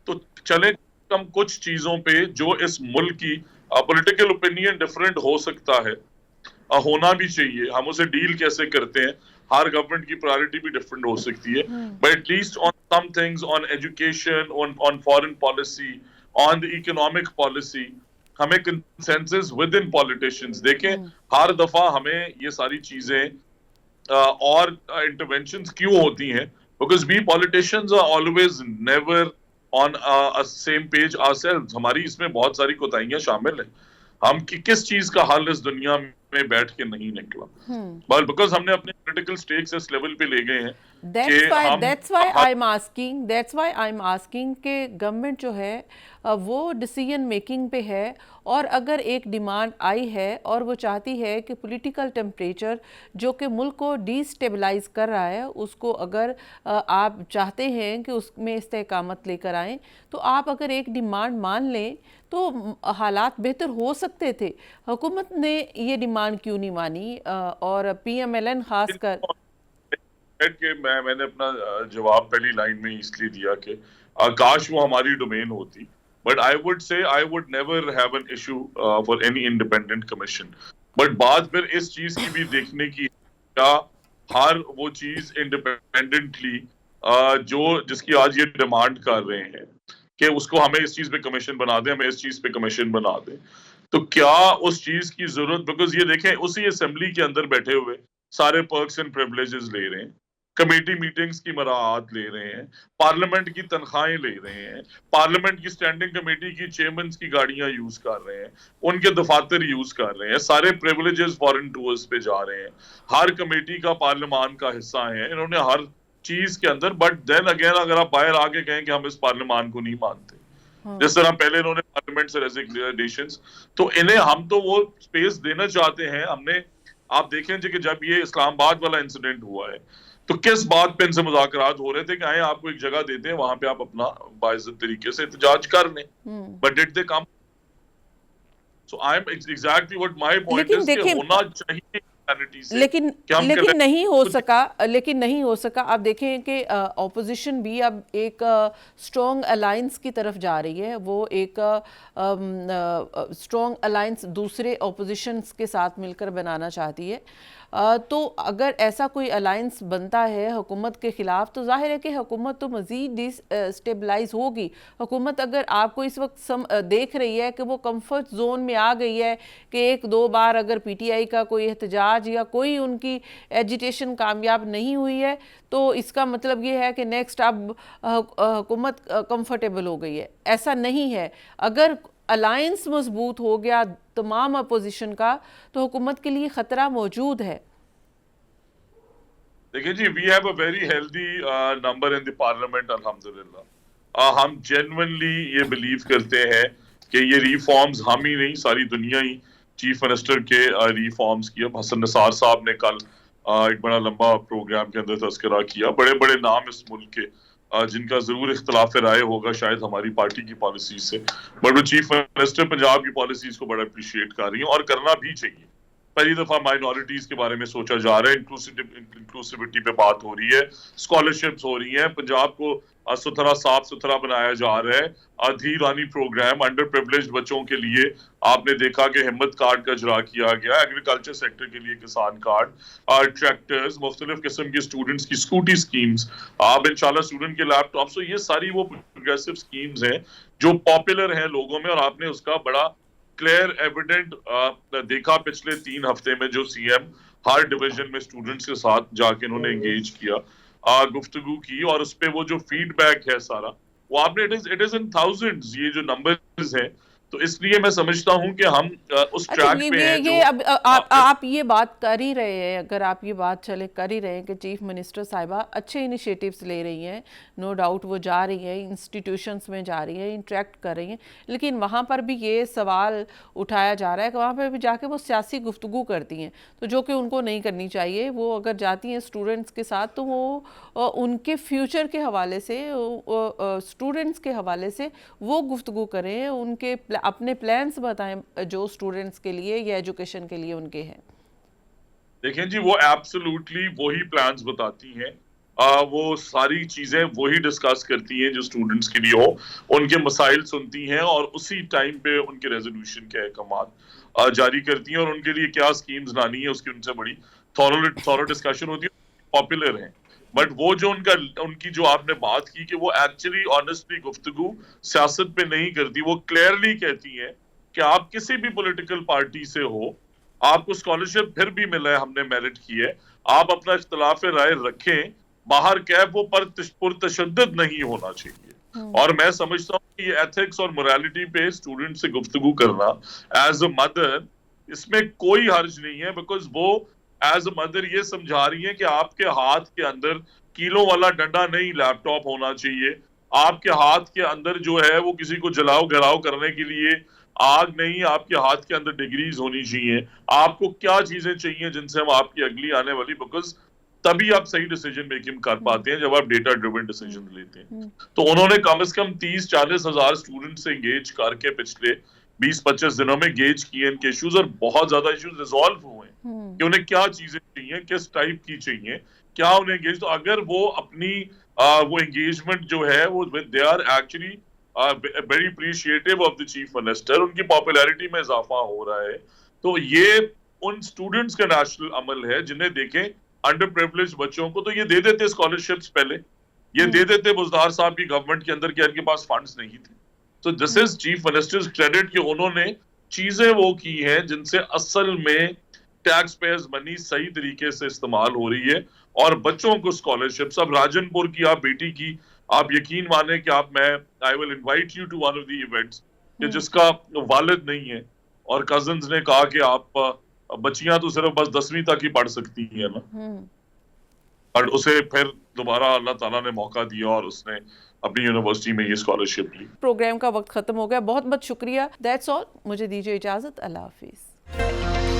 तो चले हम कुछ चीजों पे जो इस मुल्क की पॉलिटिकल ओपिनियन डिफरेंट हो सकता है, होना भी चाहिए, हम उसे डील कैसे करते हैं, हर गवर्नमेंट की प्रायोरिटी भी डिफरेंट हो सकती है, but at least on some things, on education, on foreign policy, on the economic policy, हमें कंसेंसस विद इन पॉलिटिशियंस। देखें, हर दफा हमें ये सारी चीजें और इंटरवेंशंस क्यों होती हैं, because we politicians are always never on a same page ourselves. हमारी इसमें बहुत सारी कोताहियां शामिल हैं, हम किस चीज का हल इस दुनिया में बैठ के नहीं निकला, बट बिकॉज हमने अपने पॉलिटिकल स्टेक्स इस लेवल पे ले गए हैं। That's why I'm asking कि गवर्नमेंट जो है वो डिसीजन मेकिंग पे है, और अगर एक डिमांड आई है और वो चाहती है कि पॉलिटिकल टेम्परेचर जो कि मुल्क को डिस्टेबलाइज कर रहा है, उसको अगर आप चाहते हैं कि उसमें इस्तेकामत लेकर आएँ, तो आप अगर एक डिमांड मान लें तो हालात बेहतर हो सकते थे। हुकूमत ने ये डिमांड क्यों नहीं मानी, और PMLN खास कर कि मैंने अपना जवाब पहली लाइन में इसलिए दिया कि काश वो हमारी डोमेन होती, but I would say I would never have an issue for any independent commission, but बात फिर इस चीज की भी देखने की, क्या हर वो चीज इंडिपेंडेंटली जो जिसकी आज ये डिमांड कर रहे हैं कि उसको हमें इस चीज पे कमीशन बना दें, हमें इस चीज पे कमीशन बना दें, तो क्या उस चीज की जरूरत, बिकॉज ये देखें उसी असेंबली के अंदर बैठे हुए सारे पर्क्स एंड प्रिविलेजेस ले रहे हैं, कमेटी मीटिंग्स की मराहत ले रहे हैं, पार्लियामेंट की तनख्वाहें ले रहे हैं, पार्लियामेंट की स्टैंडिंग कमेटी की चेयरमैन की गाड़ियां यूज कर रहे हैं, उनके दफातर यूज कर रहे हैं, सारे प्रिविलेजेस फॉरेन टूर्स पे जा रहे हैं, हर कमेटी का पार्लियामान का हिस्सा है, इन्होंने हर चीज के अंदर, बट देन अगेन अगर आप बाहर आके कहें कि हम इस पार्लियामान को नहीं मानते, जिस तरह पहले इन्होंने पार्लियामेंट से रेजिग्नेशंस, तो इन्हें हम तो वो स्पेस देना चाहते हैं। हमने, आप देखें कि जब ये इस्लामाबाद वाला इंसिडेंट हुआ है तो किस बात पे इनसे मुज़ाकरात हो रहे थे कि आए आपको एक जगह देते हैं, वहां पे आप अपना बाइज्जत तरीके से एहतजाज कर लें, but did they come? So I am exactly what my point is कि होना चाहिए, लेकिन नहीं हो सका। आप देखें कि ऑपोजिशन भी अब एक स्ट्रॉन्ग अलायंस की तरफ जा रही है, वो एक स्ट्रॉन्ग अलायंस दूसरे ऑपोजिशंस के साथ मिलकर बनाना चाहती है। तो अगर ऐसा कोई अलायंस बनता है हुकूमत के ख़िलाफ़, तो जाहिर है कि हुकूमत तो मज़ीद डिस्टेबलाइज होगी। हुकूमत अगर आपको इस वक्त देख रही है कि वो कंफर्ट जोन में आ गई है कि एक दो बार अगर PTI का कोई एहतजाज या कोई उनकी एजिटेशन कामयाब नहीं हुई है, तो इसका मतलब ये है कि नेक्स्ट अब हुकूमत कंफर्टेबल हो गई है। ऐसा नहीं है। अगर अलायंस मजबूत हो गया तमाम अपोजिशन का, तो हुकूमत के लिए खतरा मौजूद है। देखिए जी, we have a very healthy number in the parliament, अल्हम्दुलिल्लाह। हम जेन्युइनली ये बिलीव करते हैं कि ये रिफॉर्म्स हम ही नहीं, सारी दुनिया ही चीफ मिनिस्टर के रिफॉर्म्स की। अब हसन निसार साहब ने कल ایک بڑا لمبا پروگرام کے اندر تذکرہ کیا. بڑے بڑے نام اس ملک کے جن کا ضرور اختلاف رائے ہوگا شاید ہماری پارٹی کی پالیسیز سے, بٹ وہ چیف منسٹر پنجاب کی پالیسیز کو بڑا اپریشیٹ کر رہی ہیں اور کرنا بھی چاہیے. پہلی دفعہ مائنورٹیز کے بارے میں سوچا جا رہا ہے, انکلوسیوٹی پہ بات ہو رہی ہے, اسکالرشپس ہو رہی ہیں, پنجاب کو صاف ستھرا بنایا جا رہا ہے. دھی رانی پروگرام انڈر پریولیجڈ بچوں کے لیے آپ نے دیکھا کہ ہمت کارڈ کا اجرا کیا گیا, ایگریکلچر سیکٹر کے لیے کسان کارڈ, ٹریکٹرز, مختلف قسم کے اسٹوڈنٹس کی اسکوٹی اسکیمز, آپ انشاءاللہ اسٹوڈنٹ کے لیپ ٹاپس, تو یہ ساری وہ پروگریسو اسکیمز ہیں جو پاپولر ہیں لوگوں میں, اور آپ نے اس کا بڑا کلیئر ایویڈنٹ دیکھا پچھلے 3 ہفتے میں جو سی ایم ہر ڈویژن میں اسٹوڈنٹس کے ساتھ جا کے انہوں نے انگیج کیا, گفتگو کی, اور اس پہ وہ جو فیڈ بیک ہے سارا وہ آپ نے اٹ از ان تھاؤزینڈز یہ جو نمبرز ہیں. تو اس لیے میں سمجھتا ہوں کہ ہم اس ٹریک پہ ہیں جو اب آپ یہ بات کر ہی رہے ہیں, اگر آپ یہ بات چلے کر ہی رہے ہیں کہ چیف منسٹر صاحبہ اچھے انیشیٹیوز لے رہی ہیں, نو ڈاؤٹ وہ جا رہی ہیں انسٹیٹیوشنز میں, جا رہی ہیں انٹریکٹ کر رہی ہیں, لیکن وہاں پر بھی یہ سوال اٹھایا جا رہا ہے کہ وہاں پہ بھی جا کے وہ سیاسی گفتگو کرتی ہیں, تو جو کہ ان کو نہیں کرنی چاہیے. وہ اگر جاتی ہیں اسٹوڈنٹس کے ساتھ تو وہ ان کے فیوچر کے حوالے سے, اسٹوڈنٹس کے حوالے سے وہ گفتگو کریں, ان کے اپنے پلانز بتائیں جو اسٹوڈنٹس کے لیے یا ایجوکیشن کے لیے ان کے ہیں. دیکھیں جی, وہ ایبسولوٹلی وہی پلانز بتاتی ہیں, وہ ساری چیزیں وہی ڈسکس کرتی ہیں جو اسٹوڈنٹس کے لیے ہو, ان کے مسائل سنتی ہیں اور اسی ٹائم پہ ان کے ریزولوشن کے احکامات جاری کرتی ہیں, اور ان کے لیے کیا اسکیمز لانی ہے اس کی ان سے بڑی تھورو ڈسکشن ہوتی ہے, پاپولر ہیں. بٹ وہ جو ان کی جو آپ نے بات کی کہ وہ ایکچولی آنیسٹلی گفتگو سیاست پہ نہیں کرتی, وہ کلیئرلی کہتی ہیں کہ آپ کسی بھی پولیٹیکل پارٹی سے ہو, آپ کو اسکالرشپ پھر بھی ملا ہے, ہم نے میرٹ کی ہے, آپ اپنا اختلاف رائے رکھیں, باہر کیب وہ پرتشدد نہیں ہونا چاہیے. اور میں سمجھتا ہوں کہ یہ ایتھکس اور موریلٹی پہ اسٹوڈنٹ سے گفتگو کرنا ایز اے مدر, اس میں کوئی حرج نہیں ہے, بیکاز وہ ایز اے مدر یہ سمجھا رہی ہیں کہ آپ کے ہاتھ کے اندر کیلوں والا ڈنڈا نہیں لیپ ٹاپ ہونا چاہیے, آپ کے ہاتھ کے اندر جو ہے وہ کسی کو جلاؤ گھراؤ کرنے کے لیے آگ نہیں, آپ کے ہاتھ کے اندر ڈگریز ہونی چاہیے. آپ کو کیا چیزیں چاہیے جن سے ہم آپ کی اگلی آنے والی, بیکاز تبھی آپ صحیح ڈیسیجن میکنگ کر پاتے ہیں جب آپ ڈیٹا ڈریون ڈیسیجن لیتے ہیں. تو انہوں نے کم از کم 30-40 ہزار اسٹوڈنٹ سے انگیج کر کے پچھلے 20-25 دنوں میں گیج کیے ان کے ایشوز, اور بہت زیادہ ایشوز ریزالو ہوئے ہیں کہ انہیں کیا چیزیں چاہیے, کس ٹائپ کی چاہیے, کیا انہیں انگیج. تو اگر وہ اپنی وہ انگیجمنٹ جو ہے وہ they are actually very appreciative of the chief minister, ان کی پاپولیرٹی میں اضافہ ہو رہا ہے. تو یہ ان اسٹوڈنٹس کا نیشنل عمل ہے جنہیں دیکھیں انڈر پریولیج بچوں کو تو یہ دے دیتے اسکالرشپس, پہلے یہ دے دیتے بزدار صاحب کی گورنمنٹ کے اندر کہ ان کے پاس فنڈز نہیں تھے. تو دس از چیف منسٹرز کریڈٹ کہ انہوں نے چیزیں وہ کی ہیں جن سے اصل میں ٹیکس پیئرز منی صحیح طریقے سے استعمال ہو رہی ہے, اور بچوں کو اسکالرشپس. اب راجن پور کی آپ بیٹی کی آپ یقین مانیں کہ I will invite you to one of the events کہ جس کا والد نہیں ہے, اور کزنز نے کہا کہ آپ بچیاں تو صرف بس 10ویں تک ہی پڑھ سکتی ہیں نا, اور اسے پھر دوبارہ اللہ تعالیٰ نے موقع دیا اور اس نے اپنی یونیورسٹی میں یہ اسکالرشپ لی. پروگرام کا وقت ختم ہو گیا, بہت بہت شکریہ. دیٹس آل, مجھے دیجیے اجازت, اللہ حافظ.